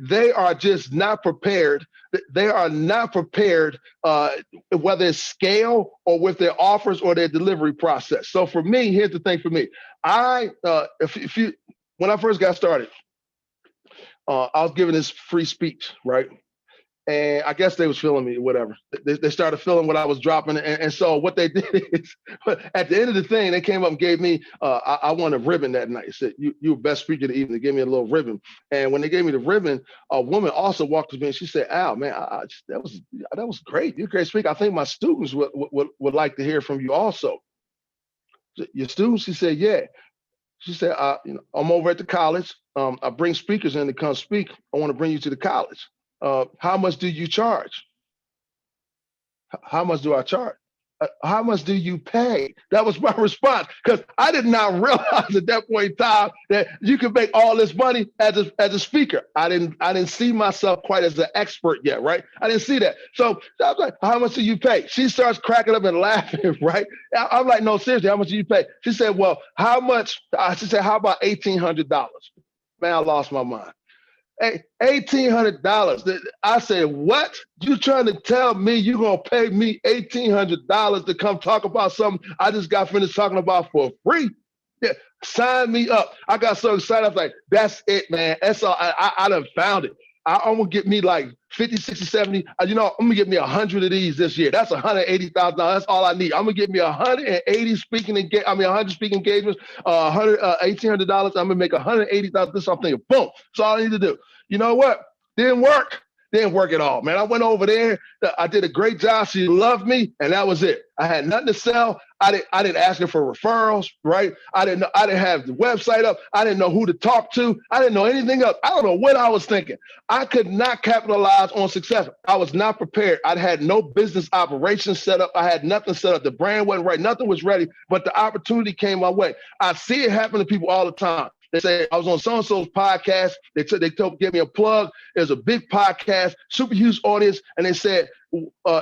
They are just not prepared. They are not prepared, whether it's scale or with their offers or their delivery process. So for me, here's the thing. For me, when I first got started, I was giving this free speech, right? And I guess they was feeling me, whatever. They started feeling what I was dropping. And so what they did is, at the end of the thing, they came up and gave me, I won a ribbon that night. Said, you were best speaker of the evening. They gave me a little ribbon. And when they gave me the ribbon, a woman also walked to me and she said, Al, man, that was great. You're a great speaker. I think my students would like to hear from you also. Your students? She said, yeah. She said, I'm over at the college. I bring speakers in to come speak. I want to bring you to the college. How much do you charge? How much do I charge? How much do you pay? That was my response, because I did not realize at that point in time that you could make all this money as a speaker. I didn't see myself quite as an expert yet, right? I didn't see that. So I was like, how much do you pay? She starts cracking up and laughing, right? I'm like, no, seriously, how much do you pay? She said, well, how much? She said, how about $1,800? Man, I lost my mind. Hey, $1,800. I said, what? You trying to tell me you're going to pay me $1,800 to come talk about something I just got finished talking about for free? Yeah, sign me up. I got so excited. I was like, that's it, man. That's all. I done found it. I'm going to get me like 50, 60, 70. I'm going to get me 100 of these this year. That's $180,000. That's all I need. I'm going to get me 100 speaking engagements, $1,800. I'm going to make $180,000. This is something. Boom. That's all I need to do. You know what? Didn't work. Didn't work at all, man. I went over there. I did a great job. She loved me, and that was it. I had nothing to sell. I didn't ask her for referrals, right? I didn't have the website up. I didn't know who to talk to. I didn't know anything else. I don't know what I was thinking. I could not capitalize on success. I was not prepared. I had no business operations set up. I had nothing set up. The brand wasn't right. Nothing was ready, but the opportunity came my way. I see it happen to people all the time. They say, I was on so-and-so's podcast. They gave me a plug. There's a big podcast, super huge audience. And they said, how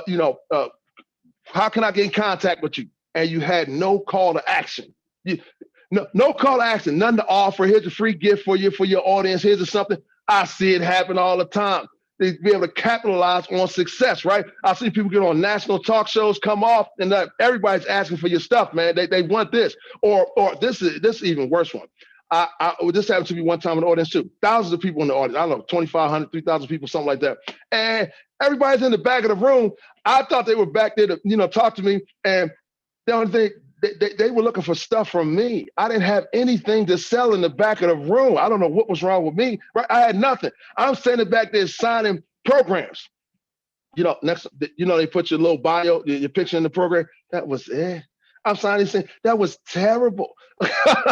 can I get in contact with you? And you had no call to action. No call to action, nothing to offer. Here's a free gift for your audience. Here's something. I see it happen all the time. They be able to capitalize on success, right? I see people get on national talk shows, come off, and everybody's asking for your stuff, man. They want this. Or this is even worse one. This happened to me one time in the audience too. Thousands of people in the audience. I don't know, 2,500, 3,000 people, something like that. And everybody's in the back of the room. I thought they were back there to, talk to me. And the only thing, they were looking for stuff from me. I didn't have anything to sell in the back of the room. I don't know what was wrong with me, right? I had nothing. I'm standing back there signing programs. They put your little bio, your picture in the program. That was it. I'm signing these things. That was terrible.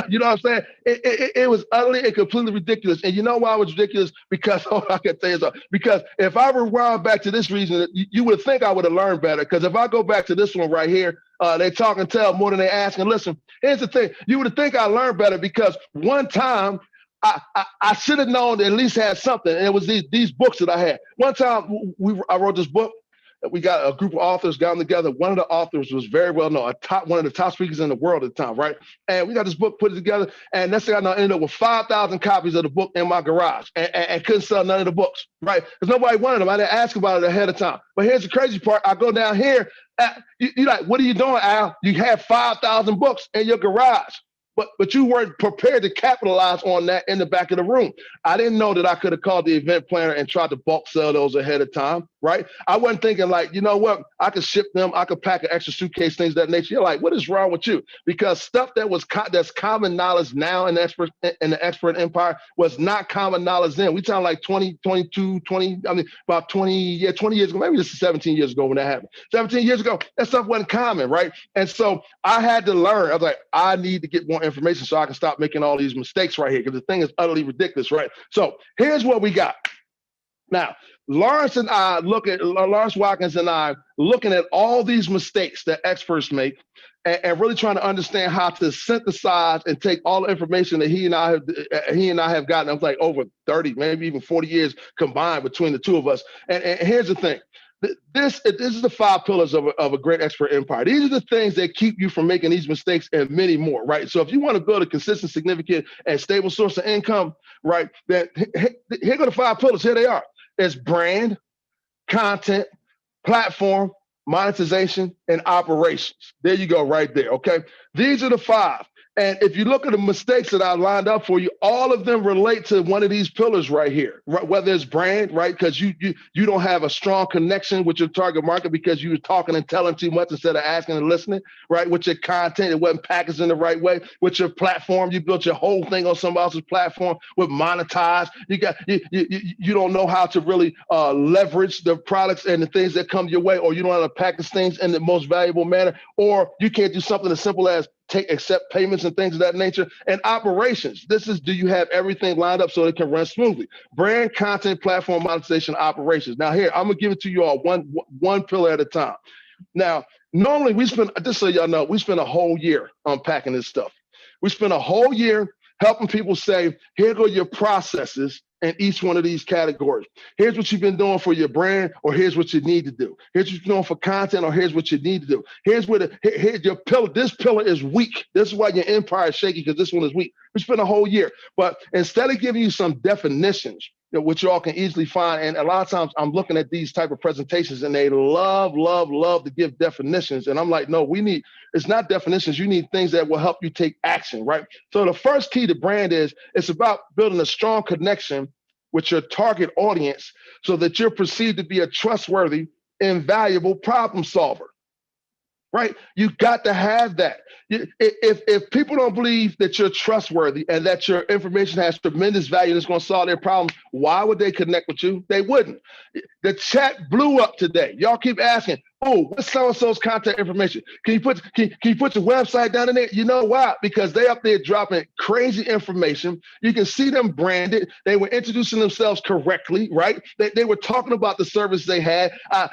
You know what I'm saying? It was utterly and completely ridiculous. And you know why it was ridiculous? Because, I can tell you something. Because if I rewind back to this reason, you would think I would have learned better. Because if I go back to this one right here, they talk and tell more than they ask and listen. Here's the thing. You would think I learned better because one time I should have known to at least have something. And it was these books that I had. One time I wrote this book. We got a group of authors gotten together. One of the authors was very well known, one of the top speakers in the world at the time, right? And we got this book put together. And next thing I know, I ended up with 5,000 copies of the book in my garage and couldn't sell none of the books, right? Because nobody wanted them. I didn't ask about it ahead of time. But here's the crazy part. I go down here. You're like, what are you doing, Al? You have 5,000 books in your garage. But you weren't prepared to capitalize on that in the back of the room. I didn't know that I could have called the event planner and tried to bulk sell those ahead of time, right? I wasn't thinking like, you know what? I could ship them. I could pack an extra suitcase, things of that nature. You're like, what is wrong with you? Because stuff that's common knowledge now in the expert empire was not common knowledge then. We talking like 20 years ago, maybe just 17 years ago when that happened. 17 years ago, that stuff wasn't common, right? And so I had to learn. I was like, I need to get more information so I can stop making all these mistakes right here because the thing is utterly ridiculous, right? So here's what we got. Now, Lawrence Watkins and I looking at all these mistakes that experts make and really trying to understand how to synthesize and take all the information that he and I have gotten. I was like over 30, maybe even 40 years combined between the two of us. And here's the thing. This is the 5 pillars of a great expert empire. These are the things that keep you from making these mistakes and many more, right? So if you want to build a consistent, significant, and stable source of income, right, then here go the 5 pillars. Here they are. It's brand, content, platform, monetization, and operations. There you go right there, okay? These are the 5. And if you look at the mistakes that I lined up for you, all of them relate to one of these pillars right here, right? Whether it's brand, right? Because you don't have a strong connection with your target market because you were talking and telling too much instead of asking and listening, right? With your content, it wasn't packaged in the right way. With your platform, you built your whole thing on somebody else's platform. With monetize, you don't know how to really leverage the products and the things that come your way, or you don't know how to package things in the most valuable manner, or you can't do something as simple as accept payments and things of that nature. And operations. This is, do you have everything lined up so it can run smoothly? Brand, content, platform, monetization, operations. Now here, I'm gonna give it to you all one pillar at a time. Now, normally just so y'all know, we spend a whole year unpacking this stuff. We spend a whole year helping people say, here go your processes in each one of these categories. Here's what you've been doing for your brand, or here's what you need to do. Here's what you're doing for content, or here's what you need to do. Here's your pillar. This pillar is weak. This is why your empire is shaky, because this one is weak. We spent a whole year. But instead of giving you some definitions, which you all can easily find, and a lot of times I'm looking at these type of presentations and they love to give definitions. And I'm like, no, it's not definitions. You need things that will help you take action, right? So the first key to brand it's about building a strong connection with your target audience so that you're perceived to be a trustworthy, invaluable problem solver. right? You got to have that. If people don't believe that you're trustworthy and that your information has tremendous value that's going to solve their problems, why would they connect with you? They wouldn't. The chat blew up today. Y'all keep asking, oh, what's so-and-so's contact information? Can you put your website down in there? You know why? Because they up there dropping crazy information. You can see them branded. They were introducing themselves correctly, right? They were talking about the service they had.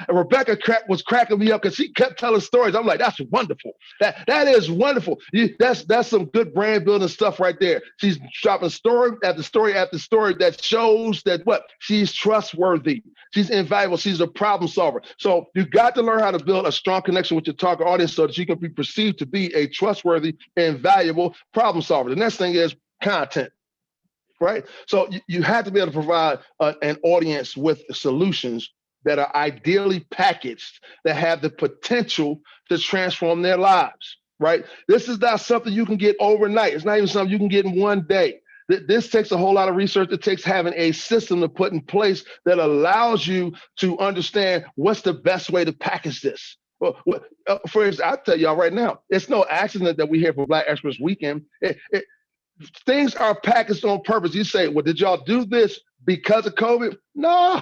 Rebecca was cracking me up because she kept telling stories. I'm like, that's wonderful. That is wonderful. That's some good brand building stuff right there. She's dropping story after story after story that shows that what? She's trustworthy. She's invaluable. She's a problem solver. So you got to learn how to build a strong connection with your target audience so that you can be perceived to be a trustworthy and valuable problem solver. The next thing is content, right? So you have to be able to provide an audience with solutions that are ideally packaged, that have the potential to transform their lives, right? This is not something you can get overnight. It's not even something you can get in one day. This takes a whole lot of research. It takes having a system to put in place that allows you to understand what's the best way to package this. Well, for instance, I'll tell y'all right now, it's no accident that we here for Black Experts Weekend. Things are packaged on purpose. You say, well, did y'all do this because of COVID? No.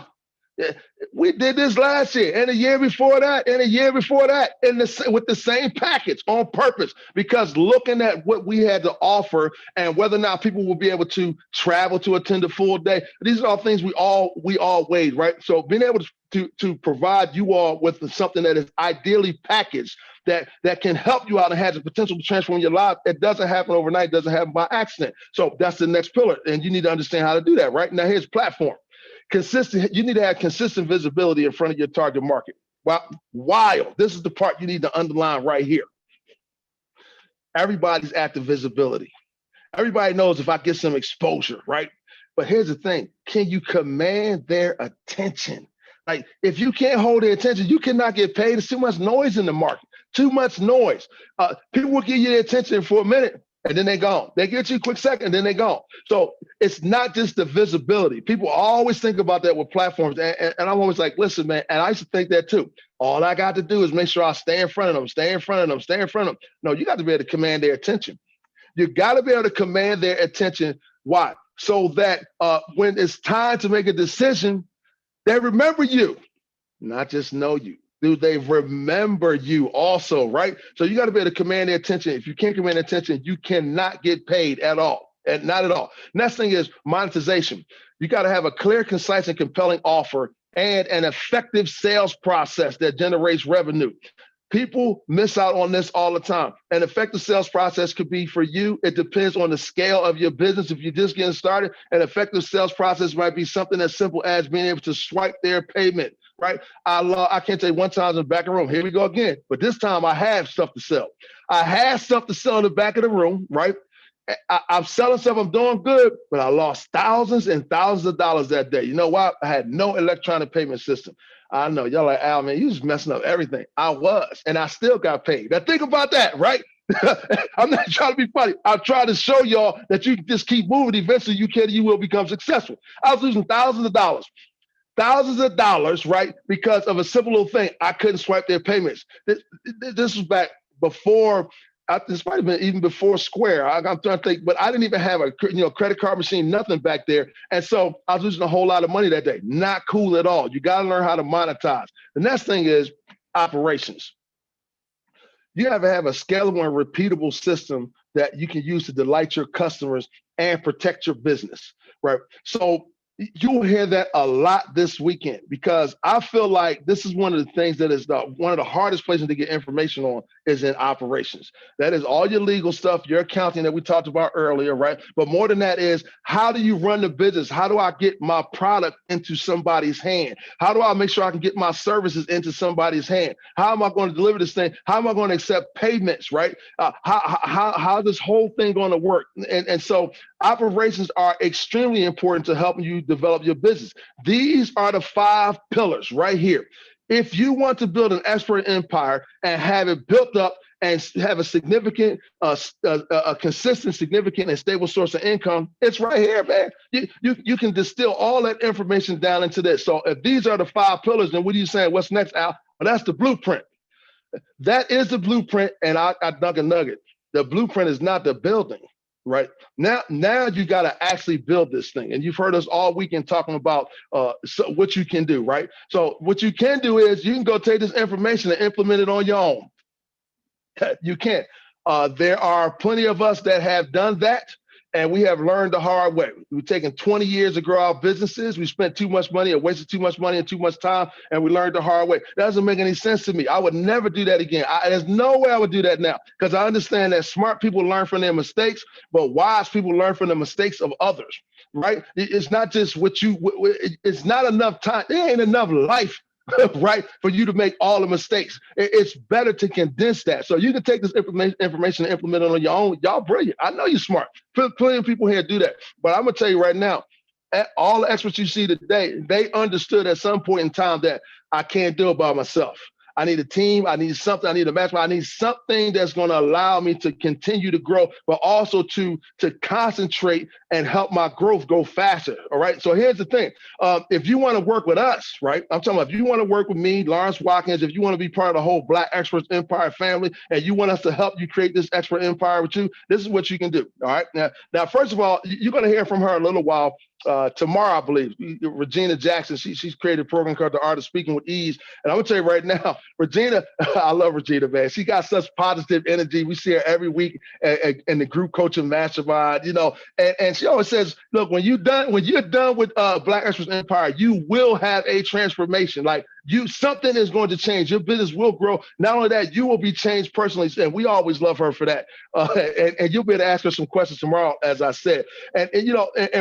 We did this last year and the year before that and the year before that with the same package on purpose, because looking at what we had to offer and whether or not people will be able to travel to attend a full day, these are all things we all weighed, right? So being able to provide you all with something that is ideally packaged that can help you out and has the potential to transform your life. It doesn't happen overnight, it doesn't happen by accident. So that's the next pillar. And you need to understand how to do that, right? Now here's platform. You need to have consistent visibility in front of your target market. Wild. This is the part you need to underline right here. Everybody's at the visibility. Everybody knows if I get some exposure, right? But here's the thing. Can you command their attention? Like, if you can't hold their attention, you cannot get paid. There's too much noise in the market. Too much noise. People will give you their attention for a minute, and then they're gone. They get you a quick second, and then they're gone. So it's not just the visibility. People always think about that with platforms. And I'm always like, listen, man, and I used to think that too. All I got to do is make sure I stay in front of them, stay in front of them, stay in front of them. No, you got to be able to command their attention. You got to be able to command their attention. Why? So that when it's time to make a decision, they remember you, not just know you. Do they remember you also, right? So you got to be able to command their attention. If you can't command attention, you cannot get paid at all. And not at all. Next thing is monetization. You got to have a clear, concise, and compelling offer and an effective sales process that generates revenue. People miss out on this all the time. An effective sales process could be for you. It depends on the scale of your business. If you're just getting started, an effective sales process might be something as simple as being able to swipe their payment, right? I can't tell you one time I was in the back of the room. Here we go again. But this time I have stuff to sell. I had stuff to sell in the back of the room, right? I'm selling stuff, I'm doing good, but I lost thousands and thousands of dollars that day. You know why? I had no electronic payment system. I know y'all like, Al, man, you just messing up everything. I was, and I still got paid. Now think about that, right? I'm not trying to be funny. I'm trying to show y'all that you can just keep moving. Eventually you will become successful. I was losing thousands of dollars, right? Because of a simple little thing. I couldn't swipe their payments. This was back before, this might have been even before Square. I'm trying to think, but I didn't even have a credit card machine, nothing back there. And so I was losing a whole lot of money that day. Not cool at all. You got to learn how to monetize. The next thing is operations. You have to have a scalable and repeatable system that you can use to delight your customers and protect your business, right? So you'll hear that a lot this weekend, because I feel like this is one of the things that is one of the hardest places to get information on is in operations. That is all your legal stuff, your accounting that we talked about earlier, right? But more than that is, how do you run the business? How do I get my product into somebody's hand? How do I make sure I can get my services into somebody's hand? How am I going to deliver this thing? How am I going to accept payments, right? How this whole thing going to work? And so operations are extremely important to helping you develop your business. These are the 5 pillars right here. If you want to build an expert empire and have it built up and have a significant, a consistent, significant, and stable source of income, it's right here, man. You can distill all that information down into this. So if these are the 5 pillars, then what are you saying? What's next, Al? Well, that's the blueprint. That is the blueprint, and I dunk a nugget. The blueprint is not the building, right? Now you got to actually build this thing. And you've heard us all weekend talking about what you can do, right? So what you can do is you can go take this information and implement it on your own. You can't. There are plenty of us that have done that, and we have learned the hard way. We've taken 20 years to grow our businesses. We spent too much money or wasted too much money and too much time, and we learned the hard way. That doesn't make any sense to me. I would never do that again. There's no way I would do that now, because I understand that smart people learn from their mistakes, but wise people learn from the mistakes of others, right? It's not just it's not enough time. There ain't enough life right, for you to make all the mistakes. It's better to condense that. So you can take this information and implement it on your own. Y'all brilliant. I know you're smart. Plenty of people here do that. But I'm going to tell you right now, all the experts you see today, they understood at some point in time that I can't do it by myself. I need a team. I need something. I need a mastermind. I need something that's going to allow me to continue to grow, but also to concentrate and help my growth go faster. All right. So here's the thing. If you want to work with us, right? I'm talking about if you want to work with me, Lawrence Watkins, if you want to be part of the whole Black Experts Empire family, and you want us to help you create this expert empire with you, this is what you can do. All right. Now, first of all, you're going to hear from her a little while. Tomorrow, I believe, Regina Jackson, she's created a program called The Art of Speaking with Ease. And I'm going to tell you right now, Regina, I love Regina, man. She got such positive energy. We see her every week in the group coaching mastermind, and she always says, look, when you're done with Black Experts Empire, you will have a transformation. Like something is going to change. Your business will grow. Not only that, you will be changed personally. And we always love her for that. And you'll be able to ask her some questions tomorrow, as I said. And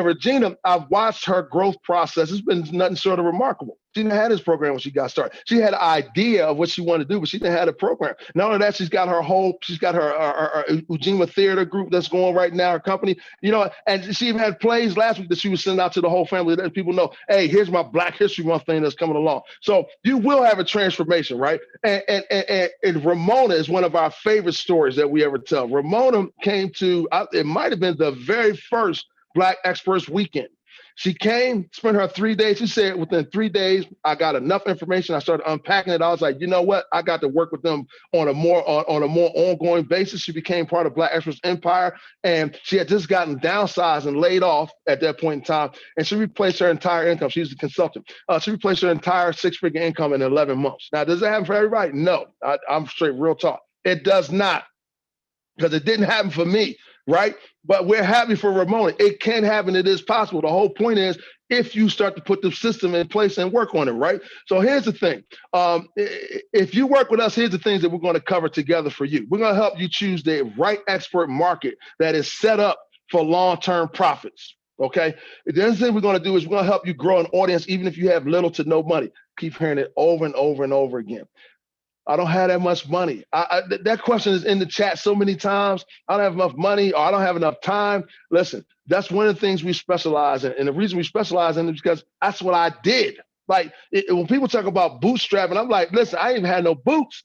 Regina, I've watched her growth process. It's been nothing short of remarkable. She didn't have this program when she got started. She had an idea of what she wanted to do, but she didn't have a program. Not only that, she's got her Ujima Theater group that's going right now, her company, and she even had plays last week that she was sending out to the whole family, letting people know, hey, here's my Black History Month thing that's coming along. So you will have a transformation, right? And Ramona is one of our favorite stories that we ever tell. Ramona came to, it might have been the very first Black Experts Weekend. She came, spent her 3 days. She said within 3 days, I got enough information. I started unpacking it. I was like, you know what? I got to work with them on a more ongoing basis. She became part of Black Experts Empire, and she had just gotten downsized and laid off at that point in time. And she replaced her entire income. She was a consultant. She replaced her entire six-figure income in 11 months. Now, does that happen for everybody? No, I'm straight real talk. It does not, because it didn't happen for me. Right? But we're happy for Ramona. It can happen. It is possible. The whole point is if you start to put the system in place and work on it, right? So here's the thing. If you work with us, here's the things that we're going to cover together for you. We're going to help you choose the right expert market that is set up for long-term profits. Okay? The other thing we're going to do is we're going to help you grow an audience even if you have little to no money. Keep hearing it over and over and over again. I don't have that much money. That question is in the chat so many times. I don't have enough money, or I don't have enough time. Listen, that's one of the things we specialize in. And the reason we specialize in it is because that's what I did. Like when people talk about bootstrapping, I'm like, listen, I ain't even had no boots.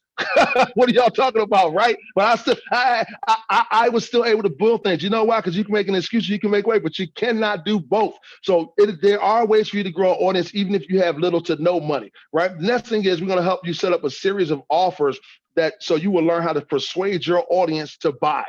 What are y'all talking about, right? But I was still able to build things. You know why? Because you can make an excuse, you can make way, but you cannot do both. So there are ways for you to grow an audience, even if you have little to no money, right? The next thing is we're going to help you set up a series of offers so you will learn how to persuade your audience to buy.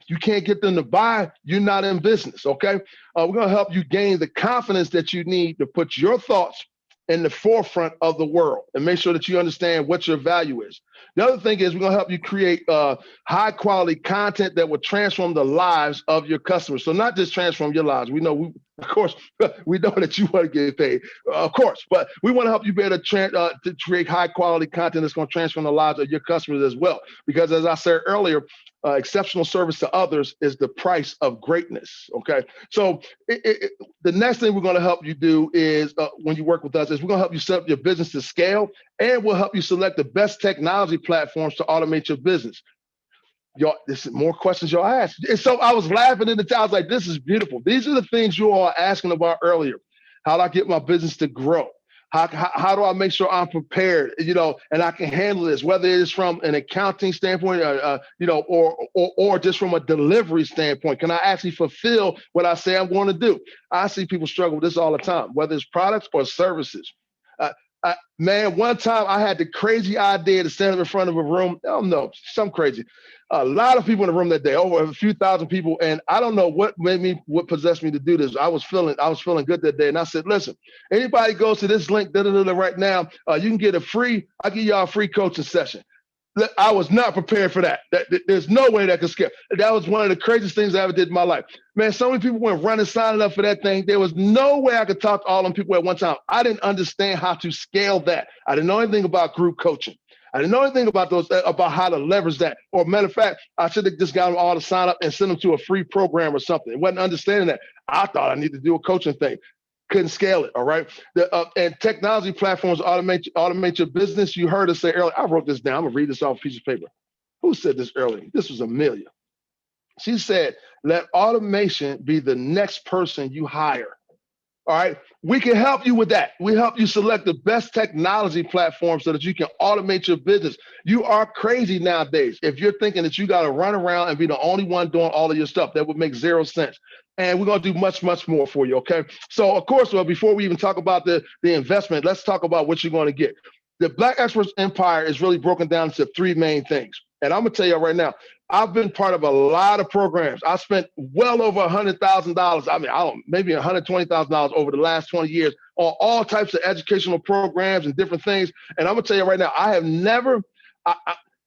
You can't get them to buy, you're not in business, okay? We're going to help you gain the confidence that you need to put your thoughts in the forefront of the world and make sure that you understand what your value is. The other thing is we're going to help you create high quality content that will transform the lives of your customers. So not just transform your lives. We know, of course, we know that you want to get paid, of course, but we want to help you be able to create high quality content that's going to transform the lives of your customers as well. Because as I said earlier, exceptional service to others is the price of greatness. Okay. So the next thing we're going to help you do is when you work with us is we're going to help you set up your business to scale, and we'll help you select the best technology platforms to automate your business. Y'all, this is more questions y'all asked. And so I was laughing in the time. I was like, this is beautiful. These are the things you all are asking about earlier. How do I get my business to grow? How do I make sure I'm prepared, and I can handle this, whether it is from an accounting standpoint, or just from a delivery standpoint? Can I actually fulfill what I say I'm going to do? I see people struggle with this all the time, whether it's products or services. Man, one time I had the crazy idea to stand up in front of a room. I don't know, something crazy. A lot of people in the room that day, over a few thousand people, and I don't know what possessed me to do this. I was feeling good that day, and I said, "Listen, anybody goes to this link right now, you can get I'll give y'all a free coaching session." I was not prepared for that. There's no way that could scale. That was one of the craziest things I ever did in my life. Man, so many people went running, signing up for that thing. There was no way I could talk to all them people at one time. I didn't understand how to scale that. I didn't know anything about group coaching. I didn't know anything about about how to leverage that. Or matter of fact, I should have just got them all to sign up and send them to a free program or something. It wasn't understanding that. I thought I needed to do a coaching thing. Couldn't scale it, all right? And technology platforms automate your business. You heard us say earlier, I wrote this down. I'm gonna read this off a piece of paper. Who said this earlier? This was Amelia. She said, let automation be the next person you hire. All right, we can help you with that. We help you select the best technology platform so that you can automate your business. You are crazy nowadays if you're thinking that you got to run around and be the only one doing all of your stuff. That would make zero sense. And we're going to do much, much more for you, okay? So, of course, before we even talk about the investment, let's talk about what you're going to get. The Black Experts Empire is really broken down into three main things. And I'm going to tell you right now, I've been part of a lot of programs. I spent well over $100,000. I mean, maybe $120,000 over the last 20 years on all types of educational programs and different things. And I'm gonna tell you right now, I have never,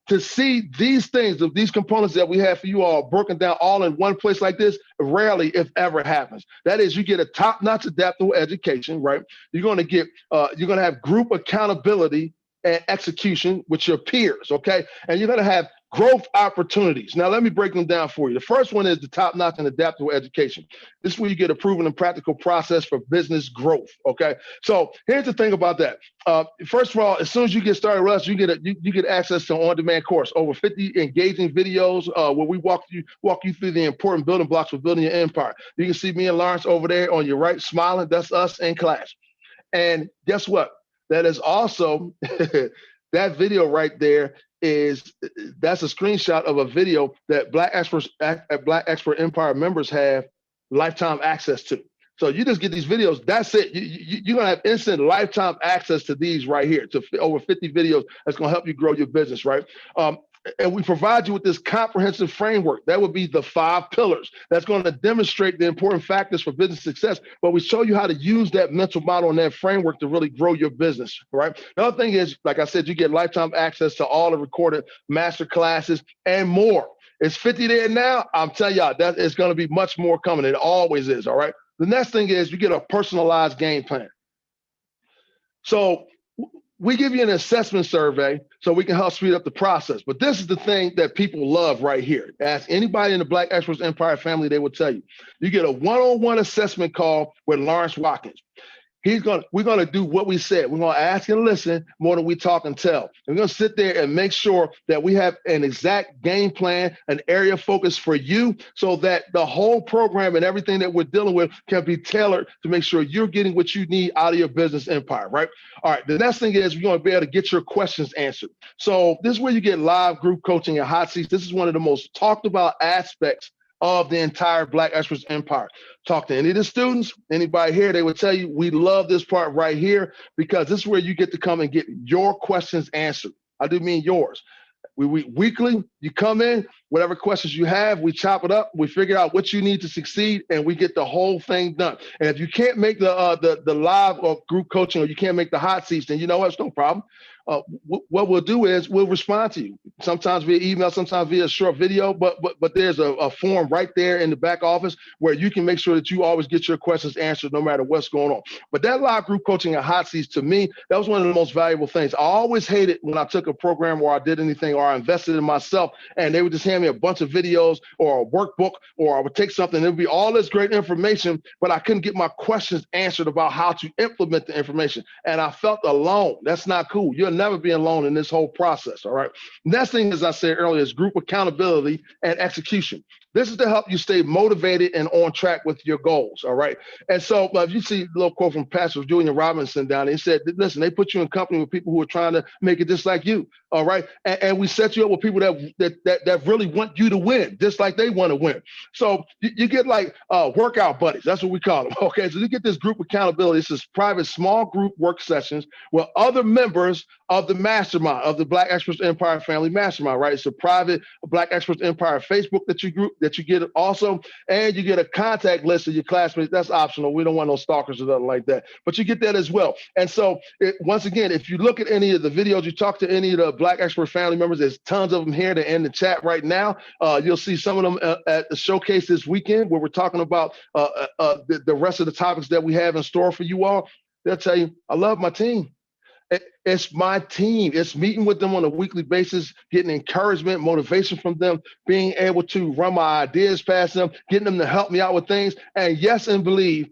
to see these things, these components that we have for you all broken down all in one place like this, rarely, if ever, happens. That is, you get a top-notch adaptable education, right? You're gonna have group accountability and execution with your peers, okay? And you're gonna have growth opportunities. Now, let me break them down for you. The first one is the top-notch and adaptable education. This is where you get a proven and practical process for business growth, okay? So here's the thing about that. First of all, as soon as you get started with us, you get access to an on-demand course, over 50 engaging videos where we walk you through the important building blocks for building your empire. You can see me and Lawrence over there on your right, smiling. That's us in class. And guess what? That is also, that video right there that's a screenshot of a video that Black Expert Empire members have lifetime access to. So you just get these videos. That's it. You're gonna have instant lifetime access to these right here, to over 50 videos. That's gonna help you grow your business, right? And we provide you with this comprehensive framework. That would be the 5 pillars. That's going to demonstrate the important factors for business success. But we show you how to use that mental model and that framework to really grow your business, right? The other thing is, like I said, you get lifetime access to all the recorded master classes and more. It's 50 there now. I'm telling y'all, that is going to be much more coming. It always is, all right? The next thing is you get a personalized game plan. So we give you an assessment survey so we can help speed up the process. But this is the thing that people love right here. Ask anybody in the Black Experts Empire family, they will tell you. You get a one-on-one assessment call with Lawrence Watkins. We're gonna do what we said. We're gonna ask and listen more than we talk and tell. We're gonna sit there and make sure that we have an exact game plan, an area of focus for you, so that the whole program and everything that we're dealing with can be tailored to make sure you're getting what you need out of your business empire, right? All right, the next thing is we're gonna be able to get your questions answered. So this is where you get live group coaching and hot seats. This is one of the most talked about aspects of the entire Black Experts Empire. Talk to any of the students, anybody here, they would tell you, we love this part right here because this is where you get to come and get your questions answered. I do mean yours. We weekly, you come in, whatever questions you have, we chop it up, we figure out what you need to succeed, and we get the whole thing done. And if you can't make the live or group coaching, or you can't make the hot seats, then you know what, it's no problem. What we'll do is we'll respond to you, sometimes via email, sometimes via short video, but there's a form right there in the back office where you can make sure that you always get your questions answered no matter what's going on. But that live group coaching and hot seats, to me, that was one of the most valuable things. I always hated when I took a program or I did anything or I invested in myself and they would just hand me a bunch of videos or a workbook, or I would take something, it would be all this great information, but I couldn't get my questions answered about how to implement the information. And I felt alone. That's not cool. You'll never be alone in this whole process, all right? Next thing, as I said earlier, is group accountability and execution. This is to help you stay motivated and on track with your goals. All right. And so you see a little quote from Pastor Julian Robinson down there. He said, listen, they put you in company with people who are trying to make it just like you. All right. And we set you up with people that really want you to win, just like they want to win. So you get like workout buddies. That's what we call them. Okay. So you get this group accountability. This is private small group work sessions with other members of the mastermind, of the Black Experts Empire Family Mastermind, right? It's a private Black Experts Empire Facebook that you get also, and you get a contact list of your classmates. That's optional. We don't want no stalkers or nothing like that, but you get that as well. And so once again, if you look at any of the videos, you talk to any of the Black Expert family members, there's tons of them here. They're in the chat right now. You'll see some of them at the showcase this weekend where we're talking about the rest of the topics that we have in store for you all. They'll tell you, I love my team. It's my team. It's meeting with them on a weekly basis, getting encouragement, motivation from them, being able to run my ideas past them, getting them to help me out with things. And yes, and believe,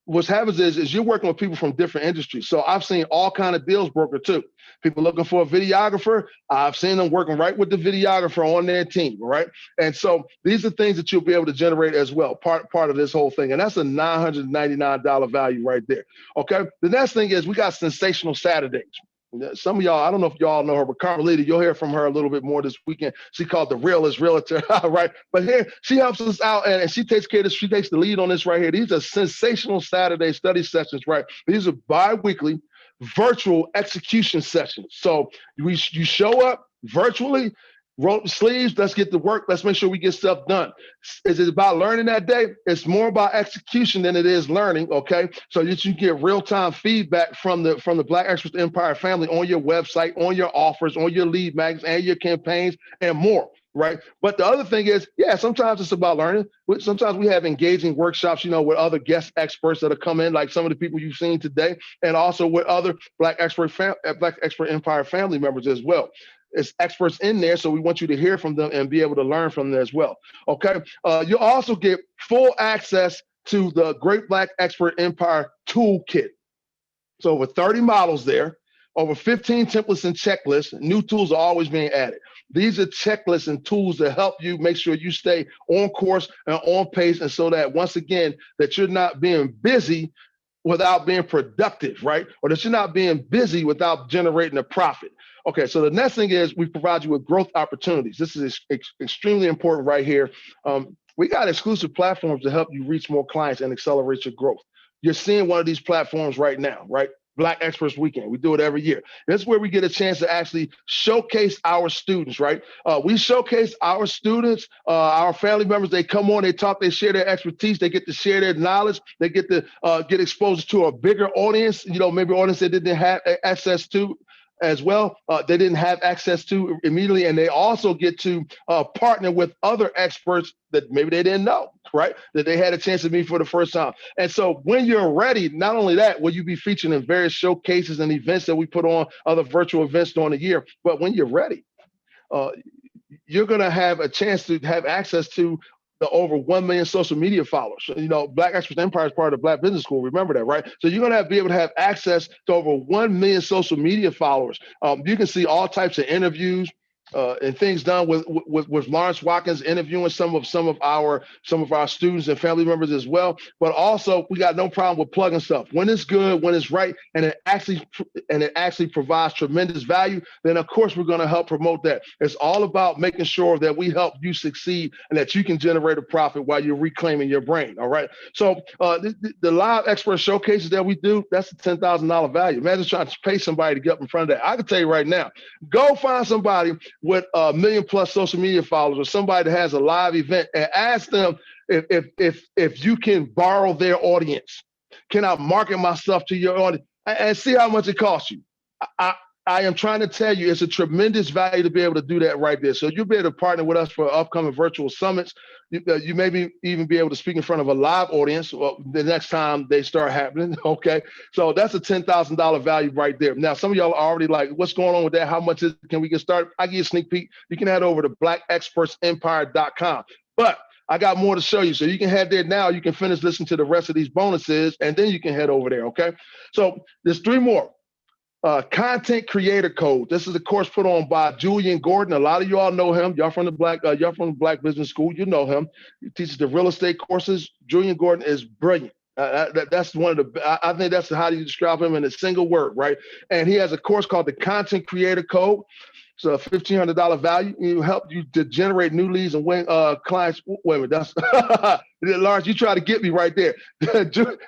what happens is you're working with people from different industries. So I've seen all kind of deals broker too. People looking for a videographer. I've seen them working right with the videographer on their team, right? And so these are things that you'll be able to generate as well, part of this whole thing. And that's a $999 value right there, okay? The next thing is we got Sensational Saturdays. Some of y'all, I don't know if y'all know her, but Carmelita, you'll hear from her a little bit more this weekend. She called the realest realtor, right? But here, she helps us out and she takes care of this. She takes the lead on this right here. These are Sensational Saturday study sessions, right? These are bi-weekly virtual execution sessions. So you show up virtually, roll up the sleeves, let's get to work, let's make sure we get stuff done. Is it about learning that day? It's more about execution than it is learning, okay? So that you get real-time feedback from the Black Experts Empire family on your website, on your offers, on your lead magnets, and your campaigns, and more, right? But the other thing is, yeah, sometimes it's about learning. Sometimes we have engaging workshops, with other guest experts that have come in, like some of the people you've seen today, and also with other Black Expert Empire family members as well. It's experts in there, so we want you to hear from them and be able to learn from them as well. Okay, you'll also get full access to the Great Black Expert Empire Toolkit. So over 30 models there, over 15 templates and checklists. New tools are always being added. These are checklists and tools that help you make sure you stay on course and on pace, and so that once again, that you're not being busy without being productive, right? Or that you're not being busy without generating a profit. Okay, so the next thing is we provide you with growth opportunities. This is extremely important right here. We got exclusive platforms to help you reach more clients and accelerate your growth. You're seeing one of these platforms right now, right? Black Experts Weekend. We do it every year. That's where we get a chance to actually showcase our students, right? We showcase our students, our family members. They come on, they talk, they share their expertise, they get to share their knowledge, they get to get exposed to a bigger audience, maybe audience they didn't have access to as well. They didn't have access to immediately, and they also get to partner with other experts that maybe they didn't know, right? That they had a chance to meet for the first time. And so when you're ready, not only that, will you be featured in various showcases and events that we put on, other virtual events during the year, but when you're ready, you're going to have a chance to have access to the over 1 million social media followers. Black Experts Empire is part of the Black Business School. Remember that, right? So you're going to be able to have access to over 1 million social media followers. You can see all types of interviews and things done with Lawrence Watkins interviewing some of our students and family members as well. But also, we got no problem with plugging stuff when it's good, when it's right, and it actually provides tremendous value. Then of course we're going to help promote that. It's all about making sure that we help you succeed and that you can generate a profit while you're reclaiming your brain. All right. So the live expert showcases that we do, that's a $10,000 value. Imagine trying to pay somebody to get up in front of that. I can tell you right now, go find somebody with 1 million plus social media followers or somebody that has a live event and ask them if you can borrow their audience. Can I market my stuff to your audience and see how much it costs you? I am trying to tell you, it's a tremendous value to be able to do that right there. So you'll be able to partner with us for upcoming virtual summits. You may even be able to speak in front of a live audience the next time they start happening, okay? So that's a $10,000 value right there. Now, some of y'all are already like, what's going on with that? How much can we get started? I'll give you a sneak peek. You can head over to blackexpertsempire.com. But I got more to show you. So you can head there now. You can finish listening to the rest of these bonuses, and then you can head over there, okay? So there's 3 more. Content Creator Code. This is a course put on by Julian Gordon. A lot of you all know him. Y'all from the Black Business School. You know him. He teaches the real estate courses. Julian Gordon is brilliant. That's one of the. I think that's how you describe him in a single word, right? And he has a course called the Content Creator Code. It's a $1,500 value. It will help you to generate new leads and win clients. Wait a minute, that's Lawrence. You try to get me right there.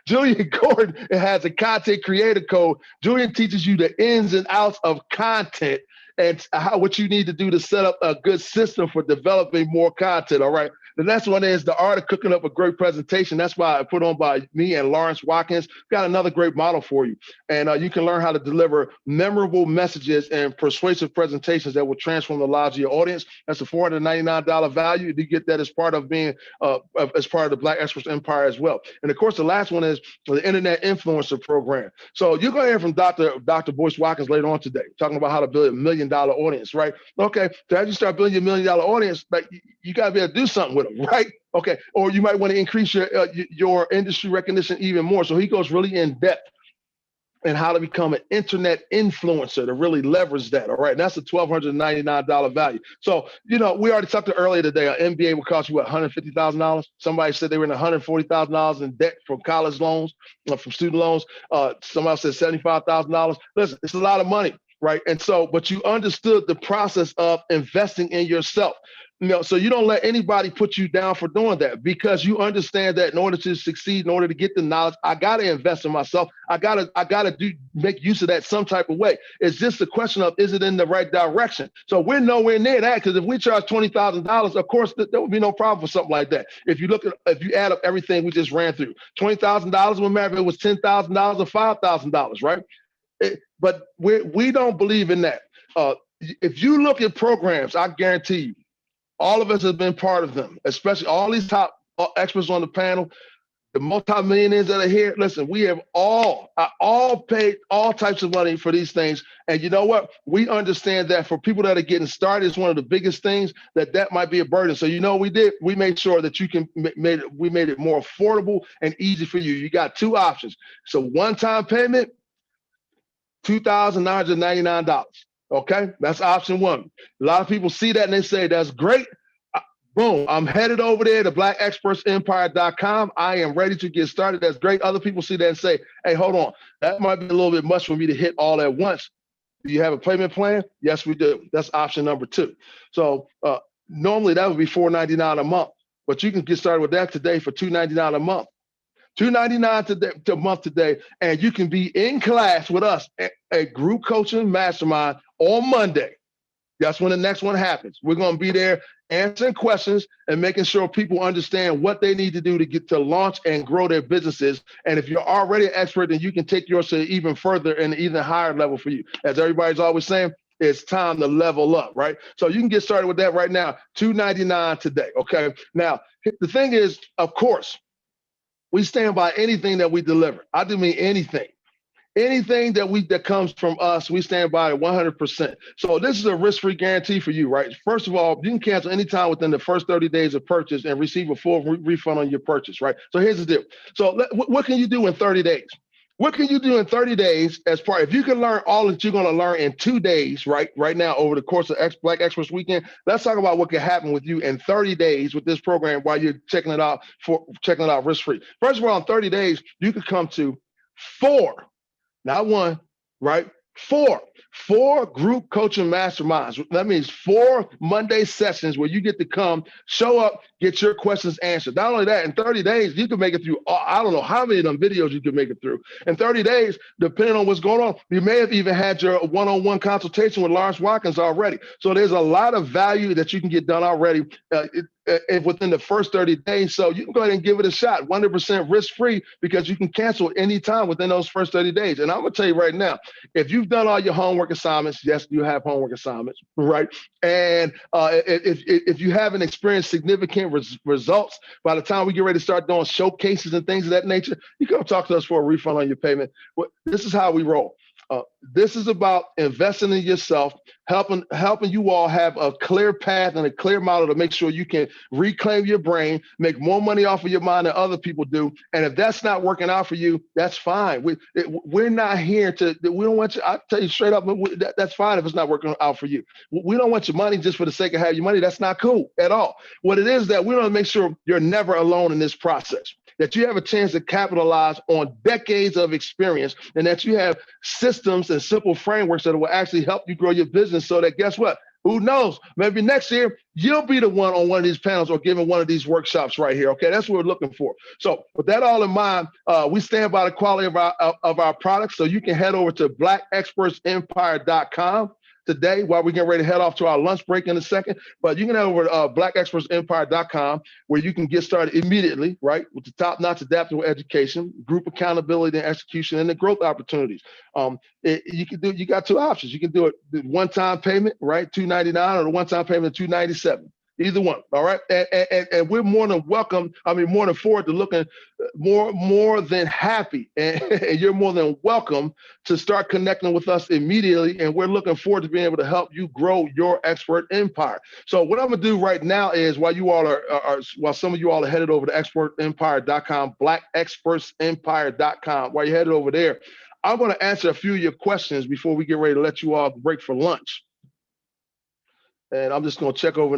Julian Gordon has a Content Creator Code. Julian teaches you the ins and outs of content and what you need to do to set up a good system for developing more content. All right. The next one is the art of cooking up a great presentation. That's why I put on by me and Lawrence Watkins. Got another great model for you. And you can learn how to deliver memorable messages and persuasive presentations that will transform the lives of your audience. That's a $499 value. You get that as part of being, as part of the Black Experts Empire as well. And of course, the last one is the Internet Influencer Program. So you're going to hear from Dr. Boyce Watkins later on today, talking about how to build $1 million audience, right? Okay, so as you start building your $1 million audience, like you got to be able to do something with them, right? Okay, or you might want to increase your industry recognition even more. So he goes really in depth and how to become an internet influencer to really leverage that. All right. And that's a $1,299 value. So, you know, we already talked earlier today, an MBA will cost you what, $150,000. Somebody said they were in $140,000 in debt from college loans, from student loans. Somebody said $75,000. Listen, it's a lot of money, right? And so, but you understood the process of investing in yourself. You know, so you don't let anybody put you down for doing that, because you understand that in order to succeed, in order to get the knowledge, I got to invest in myself. I gotta make use of that some type of way. It's just a question of, is it in the right direction? So we're nowhere near that, because if we charge $20,000, of course, there would be no problem for something like that. If you add up everything we just ran through, $20,000 would matter if it was $10,000 or $5,000, right? But we don't believe in that. If you look at programs, I guarantee you, all of us have been part of them, especially all these top experts on the panel, the multimillionaires that are here. Listen, we have all paid all types of money for these things. And you know what? We understand that for people that are getting started, it's one of the biggest things that might be a burden. So, you know, we made sure that we made it more affordable and easy for you. You got two options. So one-time payment, $2,999. Okay, that's option one. A lot of people see that and they say, that's great. Boom, I'm headed over there to blackexpertsempire.com. I am ready to get started. That's great. Other people see that and say, hey, hold on, that might be a little bit much for me to hit all at once. Do you have a payment plan? Yes, we do. That's option number two. So normally that would be $499 a month, but you can get started with that today for $299 a month. $299 a month today, and you can be in class with us at a group coaching mastermind on Monday. That's when the next one happens. We're going to be there answering questions and making sure people understand what they need to do to get to launch and grow their businesses. And if you're already an expert, then you can take yours to even further and even higher level for you. As everybody's always saying, it's time to level up, right? So you can get started with that right now, $299 today, okay? Now, the thing is, of course, we stand by anything that we deliver. I do mean anything. Anything that comes from us, we stand by it 100%. So this is a risk-free guarantee for you, right? First of all, you can cancel anytime within the first 30 days of purchase and receive a full refund on your purchase, right? So here's the deal. So what can you do in 30 days? What can you do in 30 days if you can learn all that you're going to learn in 2 days, right now over the course of Black Experts Weekend? Let's talk about what can happen with you in 30 days with this program while you're checking it out risk-free. First of all, in 30 days, you could come to 4, not 1, right? 4 group coaching masterminds. That means 4 Monday sessions where you get to come, show up, get your questions answered. Not only that, in 30 days, you can make it through, I don't know how many of them videos you can make it through. In 30 days, depending on what's going on, you may have even had your one-on-one consultation with Lawrence Watkins already. So there's a lot of value that you can get done already within the first 30 days. So you can go ahead and give it a shot, 100% risk-free, because you can cancel any time within those first 30 days. And I'm going to tell you right now, if you've done all your homework assignments, yes, you have homework assignments, right? And if you haven't experienced significant results, by the time we get ready to start doing showcases and things of that nature, you come talk to us for a refund on your payment. This is how we roll. This is about investing in yourself, helping you all have a clear path and a clear model to make sure you can reclaim your brain, make more money off of your mind than other people do. And if that's not working out for you, that's fine. We're not here to. We don't want you. I tell you straight up, that's fine if it's not working out for you. We don't want your money just for the sake of having your money. That's not cool at all. What it is that we want to make sure you're never alone in this process, that you have a chance to capitalize on decades of experience, and that you have systems and simple frameworks that will actually help you grow your business, so that, guess what? Who knows? Maybe next year you'll be the one on one of these panels or giving one of these workshops right here. Okay, that's what we're looking for. So with that all in mind, we stand by the quality of our products. So you can head over to blackexpertsempire.com today while we get ready to head off to our lunch break in a second. But you can head over to blackexpertsempire.com, where you can get started immediately, right, with the top-notch adaptable education, group accountability and execution, and the growth opportunities. You got two options. You can do it one-time payment, right, $299, or the one-time payment of $297. Either one, all right? And we're more than welcome. More than forward to looking, more than happy. And you're more than welcome to start connecting with us immediately. And we're looking forward to being able to help you grow your expert empire. So what I'm going to do right now is, while you all while some of you all are headed over to expertempire.com, blackexpertsempire.com, while you're headed over there, I'm going to answer a few of your questions before we get ready to let you all break for lunch. And I'm just going to check over